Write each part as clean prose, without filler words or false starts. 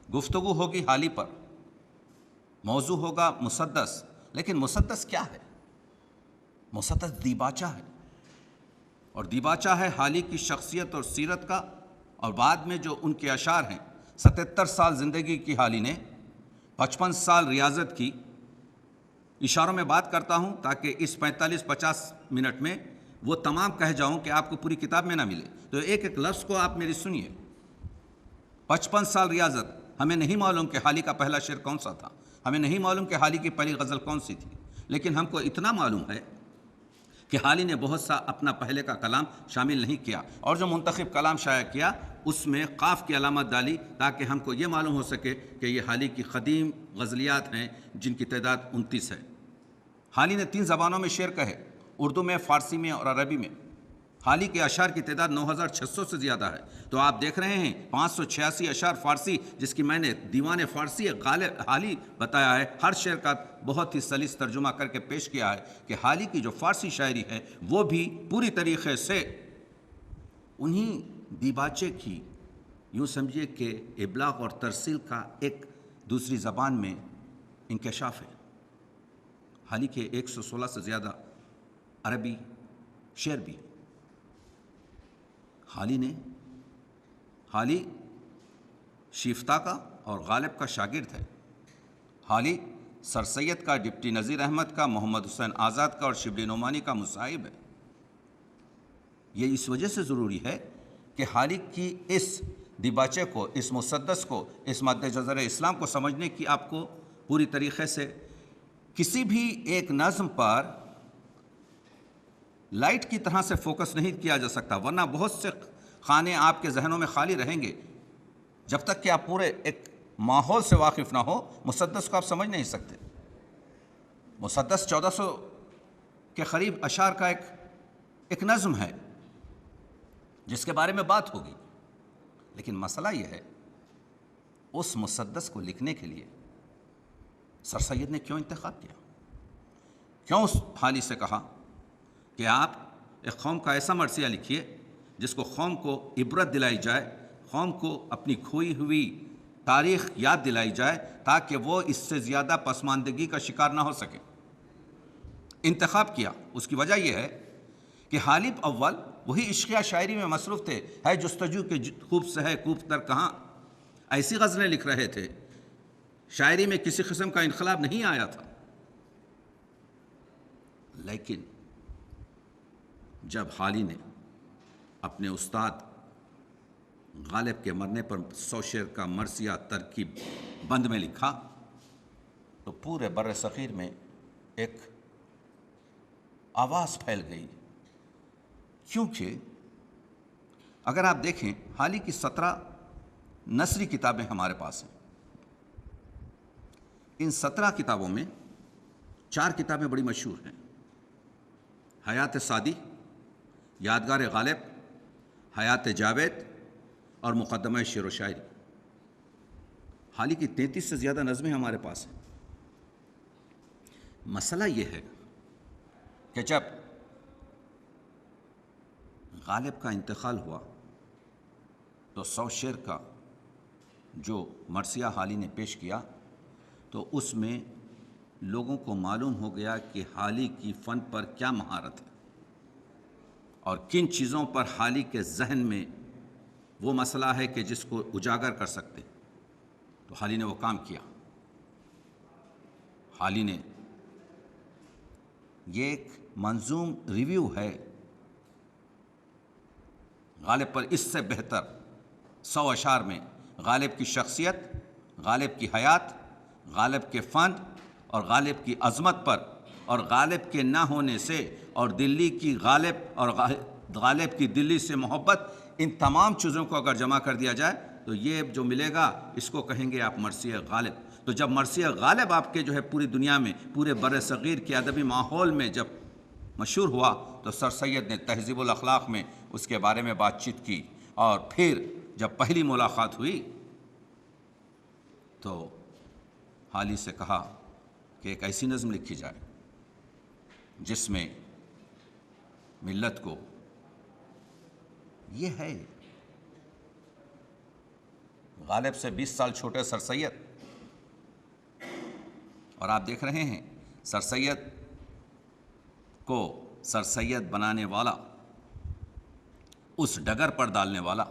گفتگو ہوگی حالی پر، موضوع ہوگا مسدس. لیکن مسدس کیا ہے؟ مسدس دیباچہ ہے، اور دیباچہ ہے حالی کی شخصیت اور سیرت کا. اور بعد میں جو ان کے اشعار ہیں، 77 سال زندگی کی حالی نے، 55 سال ریاضت کی. اشاروں میں بات کرتا ہوں تاکہ اس 45-50 منٹ میں وہ تمام کہہ جاؤں کہ آپ کو پوری کتاب میں نہ ملے. تو ایک ایک لفظ کو آپ میری سنیے. 55 سال ریاضت. ہمیں نہیں معلوم کہ حالی کا پہلا شعر کون سا تھا، ہمیں نہیں معلوم کہ حالی کی پہلی غزل کون سی تھی، لیکن ہم کو اتنا معلوم ہے کہ حالی نے بہت سا اپنا پہلے کا کلام شامل نہیں کیا، اور جو منتخب کلام شائع کیا اس میں قاف کی علامت ڈالی تاکہ ہم کو یہ معلوم ہو سکے کہ یہ حالی کی قدیم غزلیات ہیں جن کی تعداد 29 ہے. حالی نے 3 زبانوں میں شعر کہے، اردو میں، فارسی میں اور عربی میں. حالی کے اشعار کی تعداد 9600 سے زیادہ ہے. تو آپ دیکھ رہے ہیں 586 اشعار فارسی، جس کی میں نے دیوان فارسی غالب حالی بتایا ہے. ہر شعر کا بہت ہی سلیس ترجمہ کر کے پیش کیا ہے کہ حالی کی جو فارسی شاعری ہے وہ بھی پوری طریقے سے انہی دیباچے کی، یوں سمجھیے کہ ابلاغ اور ترسیل کا ایک دوسری زبان میں انکشاف ہے. حالی کے 116 سے زیادہ عربی شعر بھی. حالی شیفتہ کا اور غالب کا شاگرد ہے. حالی سر سید کا، ڈپٹی نذیر احمد کا، محمد حسین آزاد کا اور شبلی نعمانی کا مصاحب ہے. یہ اس وجہ سے ضروری ہے کہ حالی کی اس دیباچے کو، اس مسدس کو، اس مد نظر اسلام کو سمجھنے کی آپ کو پوری طریقے سے کسی بھی ایک نظم پر لائٹ کی طرح سے فوکس نہیں کیا جا سکتا، ورنہ بہت سے خانے آپ کے ذہنوں میں خالی رہیں گے. جب تک کہ آپ پورے ایک ماحول سے واقف نہ ہو مسدس کو آپ سمجھ نہیں سکتے. مسدس 1400 کے قریب اشعار کا ایک نظم ہے جس کے بارے میں بات ہوگی. لیکن مسئلہ یہ ہے اس مسدس کو لکھنے کے لیے سر سید نے کیوں انتخاب کیا؟ کیوں اس حالی سے کہا کہ آپ ایک قوم کا ایسا مرثیہ لکھیے جس کو قوم کو عبرت دلائی جائے، قوم کو اپنی کھوئی ہوئی تاریخ یاد دلائی جائے تاکہ وہ اس سے زیادہ پسماندگی کا شکار نہ ہو سکے. انتخاب کیا. اس کی وجہ یہ ہے کہ حالی اول وہی عشقیہ شاعری میں مصروف تھے. ہے جستجو کے خوب سے ہے خوب تر کہاں، ایسی غزلیں لکھ رہے تھے. شاعری میں کسی قسم کا انقلاب نہیں آیا تھا. لیکن جب حالی نے اپنے استاد غالب کے مرنے پر 100 شعر کا مرثیہ ترکیب بند میں لکھا تو پورے بر صغیر میں ایک آواز پھیل گئی. کیونکہ اگر آپ دیکھیں حالی کی 17 نثری کتابیں ہمارے پاس ہیں. ان 17 کتابوں میں 4 کتابیں بڑی مشہور ہیں: حیات سعدی، یادگار غالب، حیات جاوید اور مقدمہ شعر و شاعری. حالی کی 33 سے زیادہ نظمیں ہمارے پاس ہیں. مسئلہ یہ ہے کہ جب غالب کا انتقال ہوا تو 100 شعر کا جو مرثیہ حالی نے پیش کیا تو اس میں لوگوں کو معلوم ہو گیا کہ حالی کی فن پر کیا مہارت ہے اور کن چیزوں پر حالی کے ذہن میں وہ مسئلہ ہے کہ جس کو اجاگر کر سکتے. تو حالی نے وہ کام کیا. حالی نے یہ ایک منظوم ریویو ہے غالب پر. اس سے بہتر 100 اشعار میں غالب کی شخصیت، غالب کی حیات، غالب کے فن اور غالب کی عظمت پر اور غالب کے نہ ہونے سے اور دلی کی غالب اور غالب کی دلی سے محبت، ان تمام چیزوں کو اگر جمع کر دیا جائے تو یہ جو ملے گا اس کو کہیں گے آپ مرثیہ غالب. تو جب مرثیہ غالب آپ کے جو ہے پوری دنیا میں، پورے بر صغیر کے ادبی ماحول میں جب مشہور ہوا تو سر سید نے تہذیب الاخلاق میں اس کے بارے میں بات چیت کی. اور پھر جب پہلی ملاقات ہوئی تو حالی سے کہا کہ ایک ایسی نظم لکھی جائے جس میں ملت کو یہ ہے غالب سے 20 سال چھوٹے سر سید، اور آپ دیکھ رہے ہیں سر سید کو سر سید بنانے والا، اس ڈگر پر ڈالنے والا،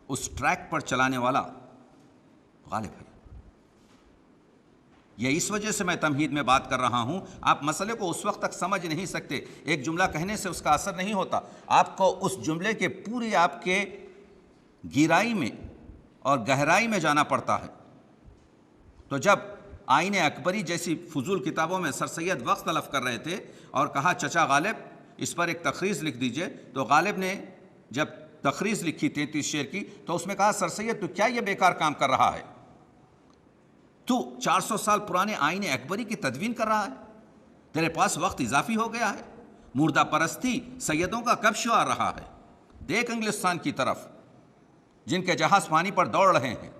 اس ٹریک پر چلانے والا غالب ہے۔ یہ اس وجہ سے میں تمہید میں بات کر رہا ہوں، آپ مسئلے کو اس وقت تک سمجھ نہیں سکتے، ایک جملہ کہنے سے اس کا اثر نہیں ہوتا، آپ کو اس جملے کے پوری آپ کے گہرائی میں اور گہرائی میں جانا پڑتا ہے۔ تو جب آئین اکبری جیسی فضول کتابوں میں سر سید وقت تلف کر رہے تھے اور کہا چچا غالب اس پر ایک تخریص لکھ دیجئے، تو غالب نے جب تخریص لکھی 33 شعر کی تو اس میں کہا سر سید تو کیا یہ بیکار کام کر رہا ہے؟ تو 400 سال پرانے آئین اکبری کی تدوین کر رہا ہے، تیرے پاس وقت اضافی ہو گیا ہے، مردہ پرستی سیدوں کا کب شعار رہا ہے؟ دیکھ انگلستان کی طرف، جن کے جہاز پانی پر دوڑ رہے ہیں،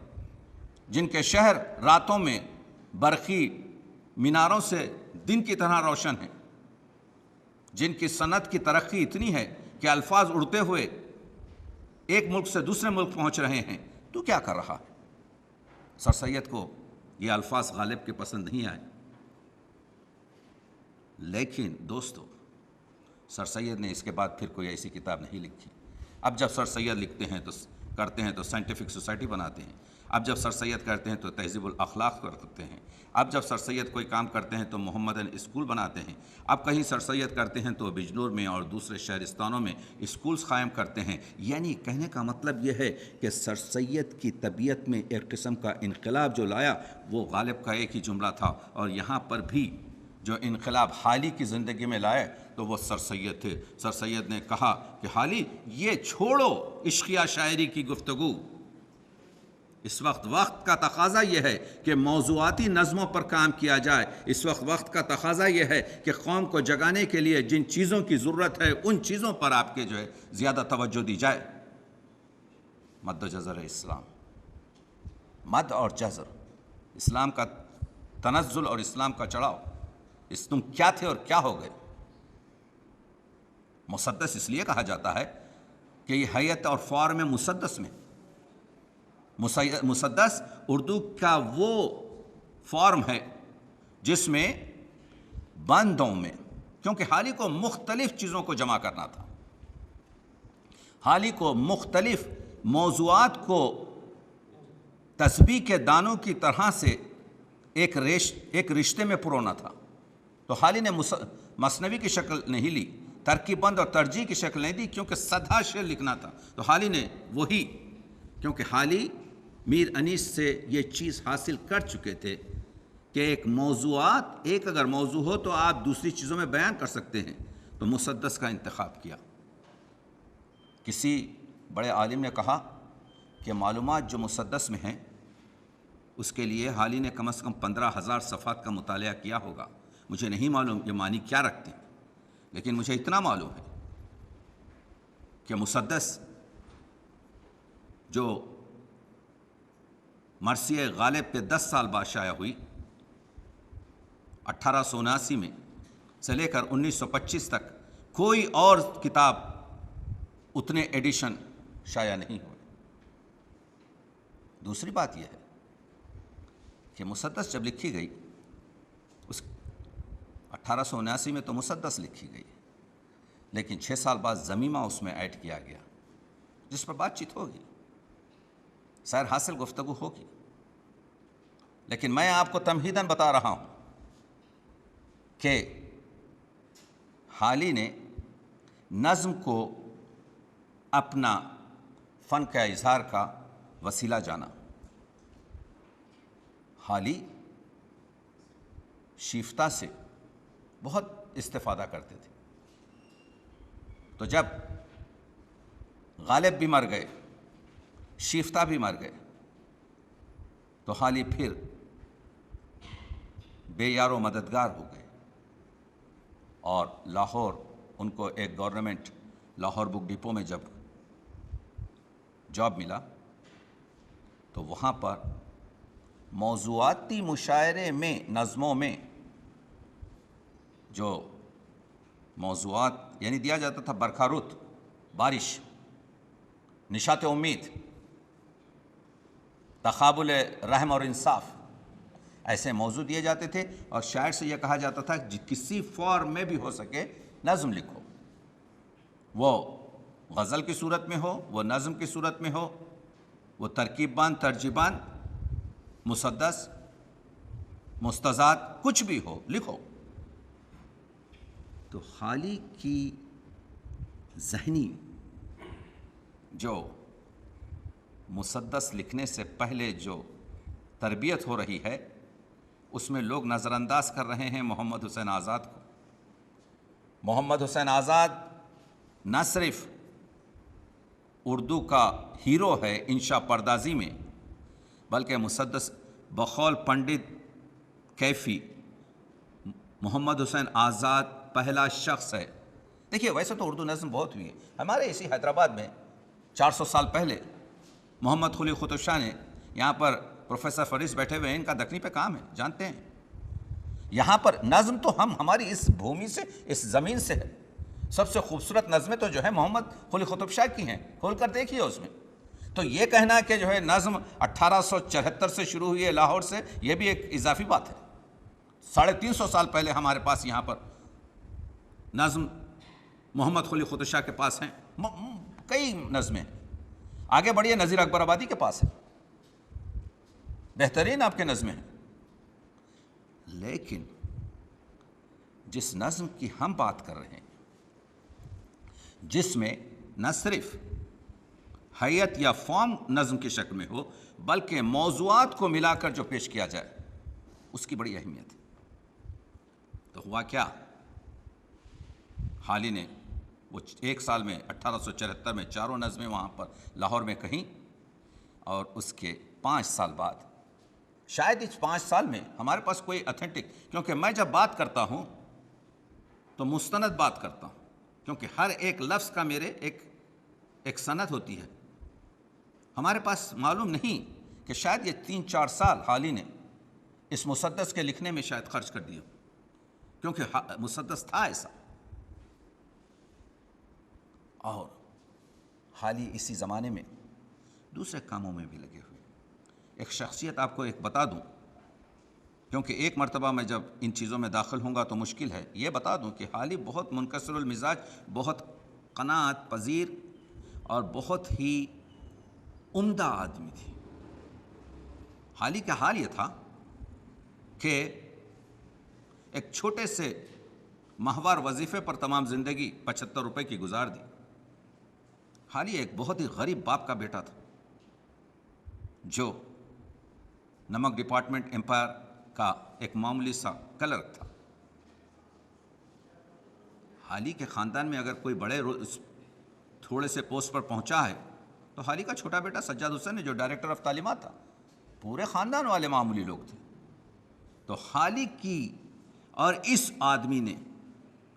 جن کے شہر راتوں میں برقی میناروں سے دن کی طرح روشن ہیں، جن کی صنعت کی ترقی اتنی ہے کہ الفاظ اڑتے ہوئے ایک ملک سے دوسرے ملک پہنچ رہے ہیں، تو کیا کر رہا ہے؟ سر سید کو یہ الفاظ غالب کے پسند نہیں آئے، لیکن دوستو سر سید نے اس کے بعد پھر کوئی ایسی کتاب نہیں لکھی۔ اب جب سر سید لکھتے ہیں تو کرتے ہیں تو سائنٹیفک سوسائٹی بناتے ہیں، اب جب سر سید کرتے ہیں تو تہذیب الاخلاق کرتے ہیں، اب جب سر سید کوئی کام کرتے ہیں تو محمدن اسکول بناتے ہیں، اب کہیں سر سید کرتے ہیں تو بجنور میں اور دوسرے شہرستانوں میں اسکولز قائم کرتے ہیں۔ یعنی کہنے کا مطلب یہ ہے کہ سر سید کی طبیعت میں ایک قسم کا انقلاب جو لایا وہ غالب کا ایک ہی جملہ تھا، اور یہاں پر بھی جو انقلاب حالی کی زندگی میں لائے تو وہ سر سید تھے۔ سر سید نے کہا کہ حالی یہ چھوڑو عشقیہ شاعری کی گفتگو، اس وقت کا تقاضا یہ ہے کہ موضوعاتی نظموں پر کام کیا جائے، اس وقت کا تقاضا یہ ہے کہ قوم کو جگانے کے لیے جن چیزوں کی ضرورت ہے ان چیزوں پر آپ کے زیادہ توجہ دی جائے۔ مد و جزر اسلام، مد اور جزر، اسلام کا تنزل اور اسلام کا چڑھاؤ، تم کیا تھے اور کیا ہو گئے؟ مسدس اس لیے کہا جاتا ہے کہ یہ حیت اور فارم مسدس میں، مسدس اردو کا وہ فارم ہے جس میں بندوں میں، کیونکہ حالی کو مختلف چیزوں کو جمع کرنا تھا، حالی کو مختلف موضوعات کو تسبیح کے دانوں کی طرح سے ایک رشتے میں پرونا تھا۔ تو حالی نے مثنوی کی شکل نہیں لی، ترکیب بند اور ترجیح کی شکل نہیں دی، کیونکہ سدھا شعر لکھنا تھا، تو حالی نے وہی، کیونکہ حالی میر انیس سے یہ چیز حاصل کر چکے تھے کہ ایک اگر موضوع ہو تو آپ دوسری چیزوں میں بیان کر سکتے ہیں، تو مسدس کا انتخاب کیا۔ کسی بڑے عالم نے کہا کہ معلومات جو مسدس میں ہیں اس کے لیے حالی نے کم از کم 15,000 صفحات کا مطالعہ کیا ہوگا۔ مجھے نہیں معلوم یہ معنی کیا رکھتے ہیں، لیکن مجھے اتنا معلوم ہے کہ مسدس جو مرثیہ غالب کے 10 سال بعد شائع ہوئی، 1879 میں سے لے کر 1925 تک کوئی اور کتاب اتنے ایڈیشن شائع نہیں ہوئے۔ دوسری بات یہ ہے کہ مسدس جب لکھی گئی، اس 1879 میں تو مسدس لکھی گئی، لیکن 6 سال بعد زمیمہ اس میں ایڈ کیا گیا، جس پر بات چیت ہوگی، سیر حاصل گفتگو ہوگی، لیکن میں آپ کو تمہیداً بتا رہا ہوں کہ حالی نے نظم کو اپنا فن کا اظہار کا وسیلہ جانا۔ حالی شیفتہ سے بہت استفادہ کرتے تھے، تو جب غالب بھی مر گئے، شیفتہ بھی مر گئے، تو حالی پھر بے یار و مددگار ہو گئے، اور لاہور ان کو ایک گورنمنٹ لاہور بک ڈپو میں جب جاب ملا تو وہاں پر موضوعاتی مشاعرے میں، نظموں میں جو موضوعات یعنی دیا جاتا تھا، برکھا رت، بارش، نشاط امید، تقابل رحم اور انصاف، ایسے موضوع دیے جاتے تھے، اور شاعر سے یہ کہا جاتا تھا کہ کسی فارم میں بھی ہو سکے نظم لکھو، وہ غزل کی صورت میں ہو، وہ نظم کی صورت میں ہو، وہ ترکیب بان، ترجیبان، مسدس، مستزاد، کچھ بھی ہو لکھو۔ تو حالی کی ذہنی جو مسدس لکھنے سے پہلے جو تربیت ہو رہی ہے، اس میں لوگ نظر انداز کر رہے ہیں محمد حسین آزاد کو۔ محمد حسین آزاد نہ صرف اردو کا ہیرو ہے انشا پردازی میں، بلکہ مسدس بقول پنڈت کیفی محمد حسین آزاد پہلا شخص ہے۔ دیکھیے، ویسے تو اردو نظم بہت ہوئی ہے، ہمارے اسی حیدرآباد میں 400 سال پہلے محمد قلی قطب شاہ نے، یہاں پر پروفیسر فریس بیٹھے ہوئے ہیں، ان کا دکنی پہ کام ہے، جانتے ہیں۔ یہاں پر نظم تو ہماری اس بھومی سے، اس زمین سے ہے۔ سب سے خوبصورت نظمیں تو جو ہے محمد قلی قطب شاہ کی ہیں، کھول کر دیکھیے اس میں۔ تو یہ کہنا کہ جو ہے نظم 1874 سے شروع ہوئی ہے لاہور سے، یہ بھی ایک اضافی بات ہے۔ 350 سال پہلے ہمارے پاس یہاں پر نظم محمد قلی قطب شاہ کے پاس ہیں، کئی نظمیں۔ آگے بڑھیے، نذیر اکبر آبادی کے پاس ہے، بہترین آپ کے نظمیں ہیں۔ لیکن جس نظم کی ہم بات کر رہے ہیں، جس میں نہ صرف حیت یا فارم نظم کی شکل میں ہو، بلکہ موضوعات کو ملا کر جو پیش کیا جائے، اس کی بڑی اہمیت ہے۔ تو ہوا کیا، حالی نے وہ ایک سال میں 1874 میں 4 نظمیں وہاں پر لاہور میں کہیں، اور اس کے 5 سال بعد، شاید اس 5 سال میں ہمارے پاس کوئی اتھینٹک، کیونکہ میں جب بات کرتا ہوں تو مستند بات کرتا ہوں، کیونکہ ہر ایک لفظ کا میرے ایک سند ہوتی ہے۔ ہمارے پاس معلوم نہیں کہ شاید یہ 3-4 سال حالی نے اس مسدس کے لکھنے میں شاید خرچ کر دیا، کیونکہ مسدس تھا ایسا۔ اور حالی اسی زمانے میں دوسرے کاموں میں بھی لگے ہوئے۔ ایک شخصیت آپ کو ایک بتا دوں، کیونکہ ایک مرتبہ میں جب ان چیزوں میں داخل ہوں گا تو مشکل ہے، یہ بتا دوں کہ حالی بہت منکسر المزاج، بہت قناعت پذیر اور بہت ہی عمدہ آدمی تھی۔ حالی کا حال یہ تھا کہ ایک چھوٹے سے ماہوار وظیفے پر تمام زندگی 75 روپے کی گزار دی۔ حالی ایک بہت ہی غریب باپ کا بیٹا تھا، جو نمک ڈپارٹمنٹ امپائر کا ایک معمولی سا کلرک تھا۔ حالی کے خاندان میں اگر کوئی بڑے تھوڑے سے پوسٹ پر پہنچا ہے تو حالی کا چھوٹا بیٹا سجاد حسین ہے، جو ڈائریکٹر آف تعلیمات تھا۔ پورے خاندان والے معمولی لوگ تھے۔ تو حالی کی اور اس آدمی نے،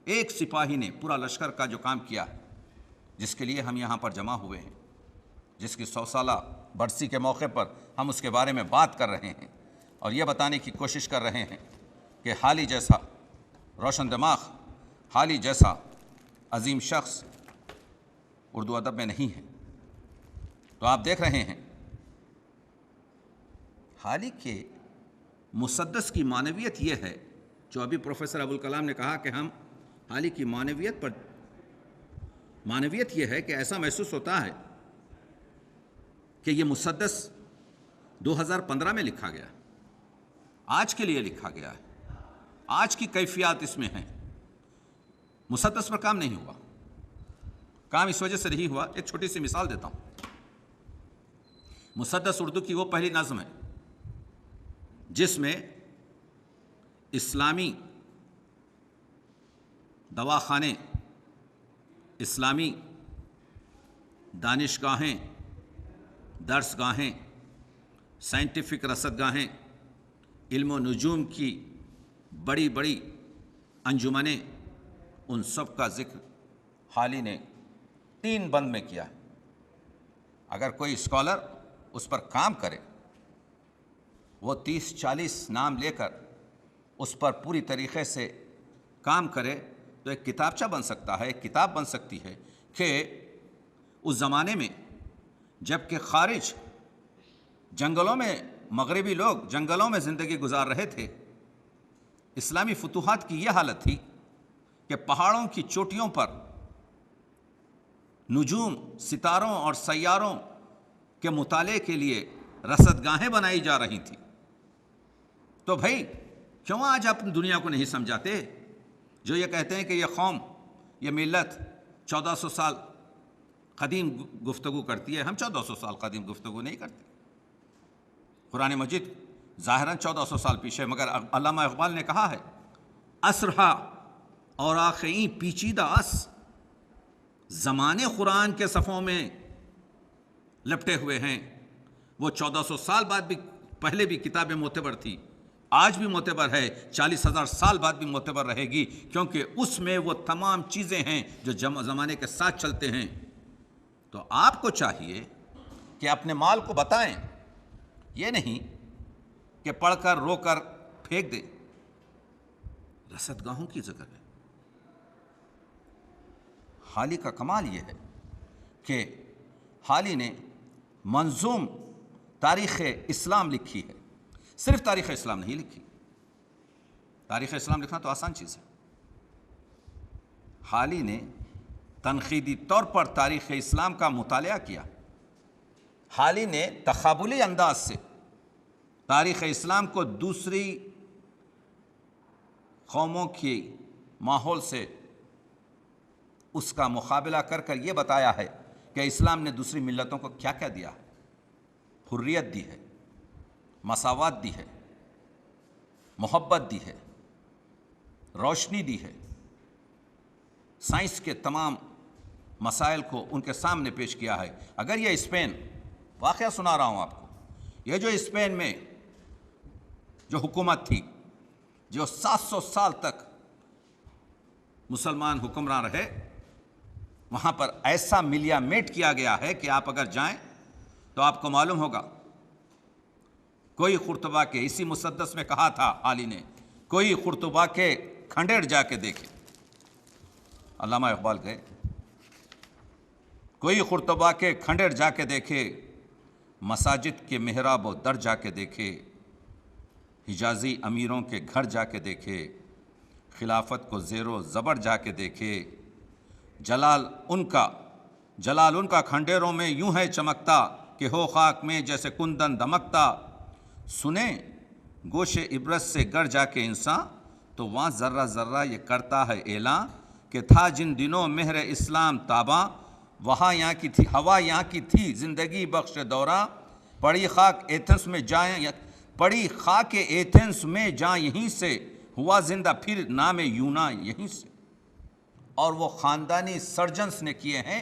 ایک سپاہی نے پورا لشکر کا جو کام کیا ہے، جس کے لیے ہم یہاں پر جمع ہوئے ہیں، جس کی 100 سالہ برسی کے موقع پر ہم اس کے بارے میں بات کر رہے ہیں اور یہ بتانے کی کوشش کر رہے ہیں کہ حالی جیسا روشن دماغ، حالی جیسا عظیم شخص اردو ادب میں نہیں ہے۔ تو آپ دیکھ رہے ہیں حالی کے مسدس کی معنویت یہ ہے، جو ابھی پروفیسر ابوالکلام نے کہا کہ ہم حالی کی معنویت یہ ہے کہ ایسا محسوس ہوتا ہے کہ یہ مسدس 2015 میں لکھا گیا، آج کے لیے لکھا گیا ہے، آج کی کیفیات اس میں ہیں۔ مسدس پر کام نہیں ہوا، کام اس وجہ سے نہیں ہوا، ایک چھوٹی سی مثال دیتا ہوں۔ مسدس اردو کی وہ پہلی نظم ہے جس میں اسلامی دواخانے، اسلامی دانشگاہیں، درسگاہیں، سائنٹیفک رصدگاہیں، علم و نجوم کی بڑی بڑی انجمنیں، ان سب کا ذکر حالی نے 3 بند میں کیا ہے۔ اگر کوئی اسکالر اس پر کام کرے، وہ 30-40 نام لے کر اس پر پوری طریقے سے کام کرے، تو ایک کتابچہ بن سکتا ہے، ایک کتاب بن سکتی ہے کہ اس زمانے میں جب کہ خارج جنگلوں میں مغربی لوگ جنگلوں میں زندگی گزار رہے تھے. اسلامی فتوحات کی یہ حالت تھی کہ پہاڑوں کی چوٹیوں پر نجوم، ستاروں اور سیاروں کے مطالعے کے لیے رصد گاہیں بنائی جا رہی تھیں. تو بھائی کیوں آج آپ دنیا کو نہیں سمجھاتے جو یہ کہتے ہیں کہ یہ قوم، یہ ملت 1400 سال قدیم گفتگو کرتی ہے؟ ہم 1400 سال قدیم گفتگو نہیں کرتے. قرآن مجید ظاہراً 1400 سال پیچھے، مگر علامہ اقبال نے کہا ہے اسرہا اور آخئیں پیچیدہ اس زمانے قرآن کے صفوں میں لپٹے ہوئے ہیں. وہ 1400 سال بعد بھی پہلے بھی کتاب معتبر تھی، آج بھی معتبر ہے، 40,000 سال بعد بھی معتبر رہے گی، کیونکہ اس میں وہ تمام چیزیں ہیں جو زمانے کے ساتھ چلتے ہیں. تو آپ کو چاہیے کہ اپنے مال کو بتائیں، یہ نہیں کہ پڑھ کر رو کر پھینک دیں. رصد گاہوں کی ذکر ہے. حالی کا کمال یہ ہے کہ حالی نے منظوم تاریخ اسلام لکھی ہے. صرف تاریخ اسلام نہیں لکھی. تاریخ اسلام لکھنا تو آسان چیز ہے. حالی نے تنقیدی طور پر تاریخ اسلام کا مطالعہ کیا. حالی نے تقابلی انداز سے تاریخ اسلام کو دوسری قوموں کی ماحول سے اس کا مقابلہ کر کر یہ بتایا ہے کہ اسلام نے دوسری ملتوں کو کیا کیا دیا ہے. حریت دی ہے، مساوات دی ہے، محبت دی ہے، روشنی دی ہے. سائنس کے تمام مسائل کو ان کے سامنے پیش کیا ہے. اگر یہ اسپین، واقعہ سنا رہا ہوں آپ کو، یہ جو اسپین میں جو حکومت تھی، جو 700 سال تک مسلمان حکمران رہے، وہاں پر ایسا ملیا میٹ کیا گیا ہے کہ آپ اگر جائیں تو آپ کو معلوم ہوگا. کوئی قرطبہ کے، اسی مسدس میں کہا تھا حالی نے، کوئی قرطبہ کے کھنڈیر جا کے دیکھے. علامہ اقبال گئے، کوئی قرطبہ کے کھنڈیر جا کے دیکھے، مساجد کے محراب و در جا کے دیکھے، حجازی امیروں کے گھر جا کے دیکھے، خلافت کو زیر و زبر جا کے دیکھے. جلال ان کا کھنڈیروں میں یوں ہے چمکتا کہ ہو خاک میں جیسے کندن دمکتا. سنیں گوش عبرت سے گر جا کے انسان، تو وہاں ذرہ ذرہ یہ کرتا ہے اعلان کہ تھا جن دنوں مہر اسلام تاباں، وہاں یہاں کی تھی ہوا، یہاں کی تھی زندگی بخش دوراں. پڑی خاک ایتھنس میں جاں یہیں سے، ہوا زندہ پھر نام یونا یہیں سے. اور وہ خاندانی سرجنس نے کیے ہیں.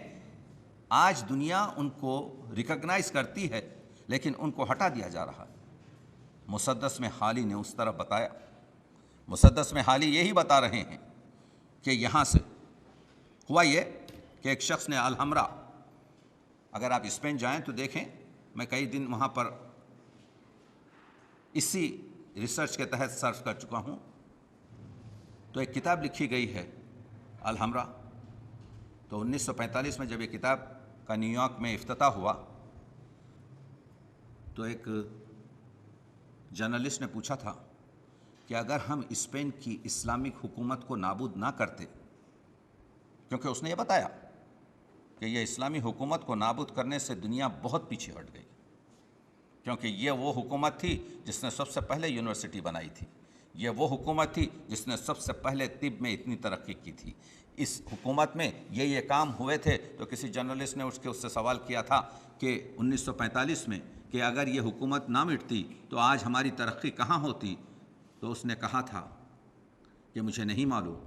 آج دنیا ان کو ریکگنائز کرتی ہے لیکن ان کو ہٹا دیا جا رہا ہے. مسدس میں حالی نے اس طرح بتایا. مسدس میں حالی یہی بتا رہے ہیں کہ یہاں سے ہوا یہ کہ ایک شخص نے الحمرا، اگر آپ اسپین جائیں تو دیکھیں، میں کئی دن وہاں پر اسی ریسرچ کے تحت سرچ کر چکا ہوں. تو ایک کتاب لکھی گئی ہے الحمرا. تو 1945 میں جب یہ کتاب کا نیو یارک میں افتتاح ہوا تو ایک جرنلسٹ نے پوچھا تھا کہ اگر ہم اسپین کی اسلامک حکومت کو نابود نہ کرتے، کیونکہ اس نے یہ بتایا کہ یہ اسلامی حکومت کو نابود کرنے سے دنیا بہت پیچھے ہٹ گئی، کیونکہ یہ وہ حکومت تھی جس نے سب سے پہلے یونیورسٹی بنائی تھی، یہ وہ حکومت تھی جس نے سب سے پہلے طب میں اتنی ترقی کی تھی. اس حکومت میں یہ کام ہوئے تھے. تو کسی جرنلسٹ نے اس سے سوال کیا تھا کہ 1945 میں کہ اگر یہ حکومت نہ مٹتی تو آج ہماری ترقی کہاں ہوتی؟ تو اس نے کہا تھا کہ مجھے نہیں معلوم،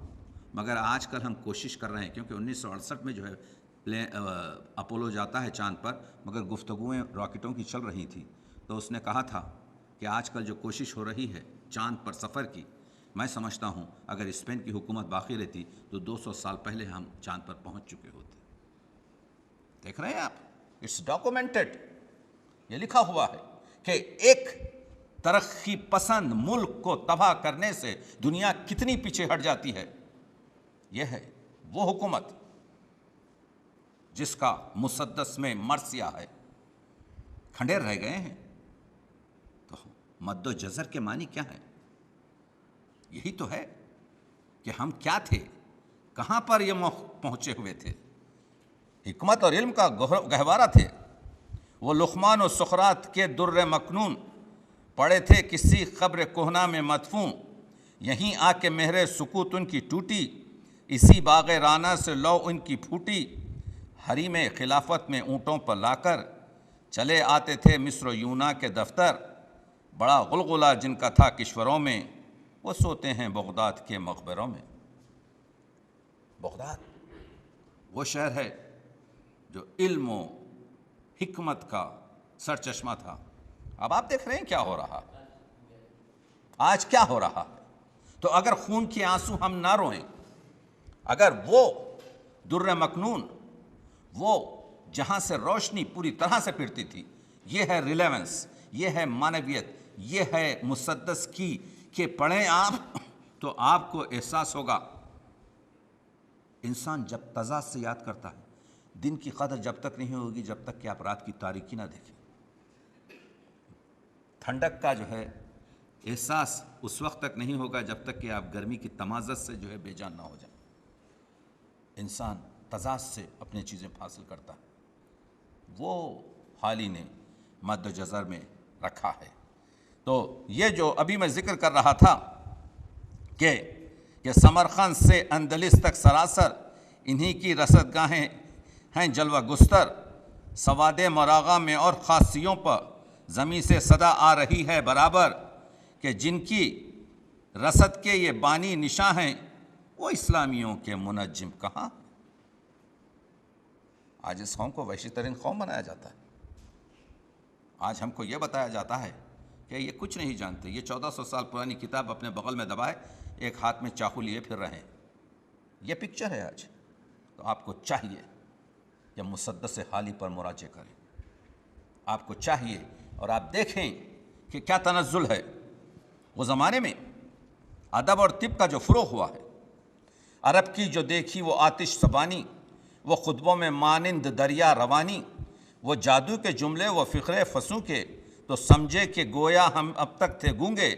مگر آج کل ہم کوشش کر رہے ہیں، کیونکہ 1968 میں جو ہے اپولو جاتا ہے چاند پر، مگر گفتگویں راکٹوں کی چل رہی تھی. تو اس نے کہا تھا کہ آج کل جو کوشش ہو رہی ہے چاند پر سفر کی، میں سمجھتا ہوں اگر اسپین کی حکومت باقی رہتی تو 200 سال پہلے ہم چاند پر پہنچ چکے ہوتے. دیکھ رہے ہیں آپ، اٹس ڈاکومنٹڈ، یہ لکھا ہوا ہے کہ ایک ترقی پسند ملک کو تباہ کرنے سے دنیا کتنی پیچھے ہٹ جاتی ہے. یہ ہے وہ حکومت جس کا مسدس میں مرثیہ ہے. کھنڈیر رہ گئے ہیں. مد و جزر کے معنی کیا ہے؟ یہی تو ہے کہ ہم کیا تھے، کہاں پر یہ پہنچے ہوئے تھے، حکمت اور علم کا گہوارہ تھے وہ۔ لقمان و سقراط کے در مکنون پڑے تھے کسی قبر کہنا میں مدفون، یہیں آ کے مہر سکوت ان کی ٹوٹی، اسی باغ رانا سے لو ان کی پھوٹی۔ حریم خلافت میں اونٹوں پر لا کر چلے آتے تھے مصر و یونا کے دفتر، بڑا غلغلہ جن کا تھا کشوروں میں، وہ سوتے ہیں بغداد کے مقبروں میں۔ بغداد وہ شہر ہے جو علم و حکمت کا سرچشمہ تھا۔ اب آپ دیکھ رہے ہیں کیا ہو رہا، آج کیا ہو رہا ہے۔ تو اگر خون کے آنسو ہم نہ روئیں، اگر وہ در مکنون، وہ جہاں سے روشنی پوری طرح سے پھرتی تھی، یہ ہے ریلیونس، یہ ہے معنویت، یہ ہے مسدس کی کہ پڑھیں آپ تو آپ کو احساس ہوگا۔ انسان جب تضاد سے یاد کرتا ہے، دن کی قدر جب تک نہیں ہوگی جب تک کہ آپ رات کی تاریکی نہ دیکھیں۔ ٹھنڈک کا جو ہے احساس اس وقت تک نہیں ہوگا جب تک کہ آپ گرمی کی تمازت سے جو ہے بے جان نہ ہو جائیں۔ انسان تضاد سے اپنی چیزیں حاصل کرتا ہے، وہ حالی نے مد و جزر میں رکھا ہے۔ تو یہ جو ابھی میں ذکر کر رہا تھا کہ سمرقند سے اندلس تک سراسر انہی کی رصدگاہیں ہیں جلوہ گستر، سواد مراغہ میں اور خاصیوں پر زمیں سے صدا آ رہی ہے برابر، کہ جن کی رصد کے یہ بانی نشاں ہیں وہ اسلامیوں کے منجم کہاں۔ آج اس قوم کو وحشی ترین قوم بنایا جاتا ہے۔ آج ہم کو یہ بتایا جاتا ہے کہ یہ کچھ نہیں جانتے، یہ 1400 سال پرانی کتاب اپنے بغل میں دبائے ایک ہاتھ میں چاقو لیے پھر رہے ہیں۔ یہ پکچر ہے آج۔ تو آپ کو چاہیے کہ مسدس حالی پر مراجعہ کریں، آپ کو چاہیے، اور آپ دیکھیں کہ کیا تنزل ہے۔ وہ زمانے میں ادب اور طب کا جو فروغ ہوا ہے، عرب کی جو دیکھی وہ آتش زبانی، وہ خطبوں میں مانند دریا روانی، وہ جادو کے جملے وہ فقرے فصوں کے، تو سمجھے کہ گویا ہم اب تک تھے گونگے۔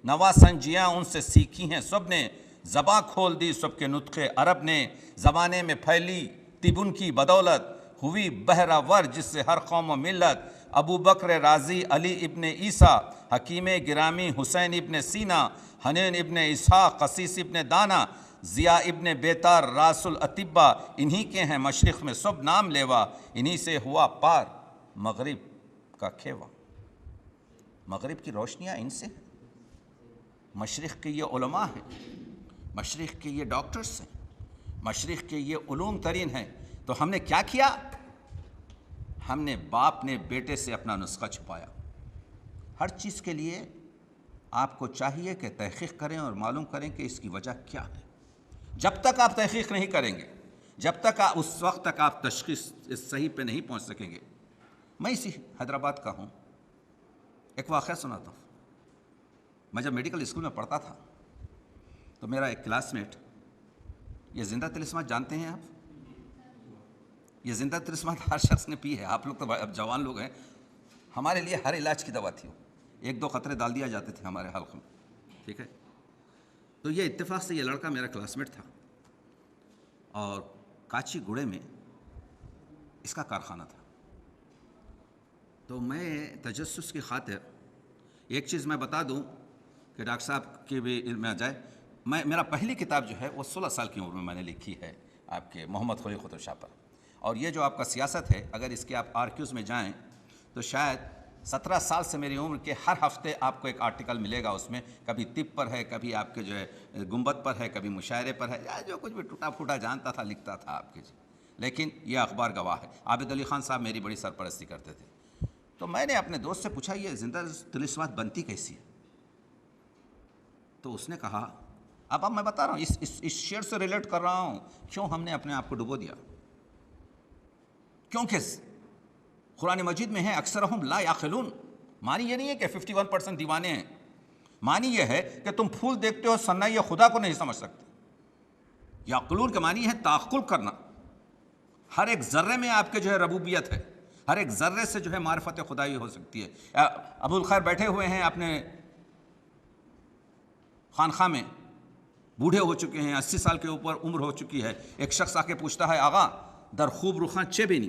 نوا سنجیاں ان سے سیکھی ہیں سب نے، زباں کھول دی سب کے نطق عرب نے۔ زمانے میں پھیلی طب ان کی بدولت، ہوئی بہرہ ور جس سے ہر قوم و ملت۔ ابو بکر رازی، علی ابن عیسیٰ، حکیم گرامی حسین ابن سینا، حنین ابن اسحاق، قسیس ابن دانا، ضیاء ابن بیتار، راس الاطباء، انہی کے ہیں مشرق میں سب نام لیوا، انہی سے ہوا پار مغرب کا کھیوا۔ مغرب کی روشنیاں ان سے ہیں، مشرق کے یہ علماء ہیں، مشرق کے یہ ڈاکٹرز ہیں، مشرق کے یہ علوم ترین ہیں۔ تو ہم نے کیا کیا؟ ہم نے باپ نے بیٹے سے اپنا نسخہ چھپایا۔ ہر چیز کے لیے آپ کو چاہیے کہ تحقیق کریں اور معلوم کریں کہ اس کی وجہ کیا ہے۔ جب تک آپ تحقیق نہیں کریں گے، جب تک اس وقت تک آپ تشخیص اس صحیح پہ نہیں پہنچ سکیں گے۔ میں اسی حیدرآباد کا ہوں، ایک واقعہ سناتا ہوں۔ میں جب میڈیکل اسکول میں پڑھتا تھا تو میرا ایک کلاس میٹ، یہ زندہ طلسمات جانتے ہیں آپ؟ یہ زندہ طلسمات ہر شخص نے پی ہے، آپ لوگ تو اب جوان لوگ ہیں، ہمارے لیے ہر علاج کی دوا تھی، ایک دو قطرے ڈال دیا جاتے تھے ہمارے حلق میں، ٹھیک ہے۔ تو یہ اتفاق سے یہ لڑکا میرا کلاس میٹ تھا، اور کاچی گوڑے میں اس کا کارخانہ تھا۔ تو میں تجسس کی خاطر ایک چیز میں بتا دوں کہ ڈاکٹر صاحب کے بھی علم میں آ جائے، میرا پہلی کتاب جو ہے وہ 16 سال کی عمر میں نے لکھی ہے آپ کے محمد خلیل قطب شاہ پر۔ اور یہ جو آپ کا سیاست ہے، اگر اس کے آپ آرکیوز میں جائیں تو شاید 17 سال سے میری عمر کے ہر ہفتے آپ کو ایک آرٹیکل ملے گا، اس میں کبھی طب پر ہے، کبھی آپ کے جو ہے گنبد پر ہے، کبھی مشاعرے پر ہے، یا جو کچھ بھی ٹوٹا پھوٹا جانتا تھا لکھتا تھا آپ کے۔ لیکن یہ اخبار گواہ ہے۔ عابد علی خان صاحب میری بڑی سرپرستی کرتے تھے۔ تو میں نے اپنے دوست سے پوچھا یہ زندہ طلسمات بنتی کیسی ہے؟ تو اس نے کہا، اب میں بتا رہا ہوں، اس شعر سے ریلیٹ کر رہا ہوں، کیوں ہم نے اپنے آپ کو ڈبو دیا۔ کیونکہ قرآن مجید میں ہے اکثرہم لا یعقلون، معنی یہ نہیں ہے کہ 51% دیوانے ہیں، معنی یہ ہے کہ تم پھول دیکھتے ہو ثنائی خدا کو نہیں سمجھ سکتے۔ یعقلون کے معنی ہے تعقل کرنا، ہر ایک ذرے میں آپ کے جو ہے ربوبیت ہے، ہر ایک ذرے سے جو ہے معرفت خدائی ہو سکتی ہے۔ ابو الخیر بیٹھے ہوئے ہیں اپنے خانخواہ میں، بوڑھے ہو چکے ہیں، 80 سال کے اوپر عمر ہو چکی ہے۔ ایک شخص آ کے پوچھتا ہے آغا در خوب رخاں چے بینی،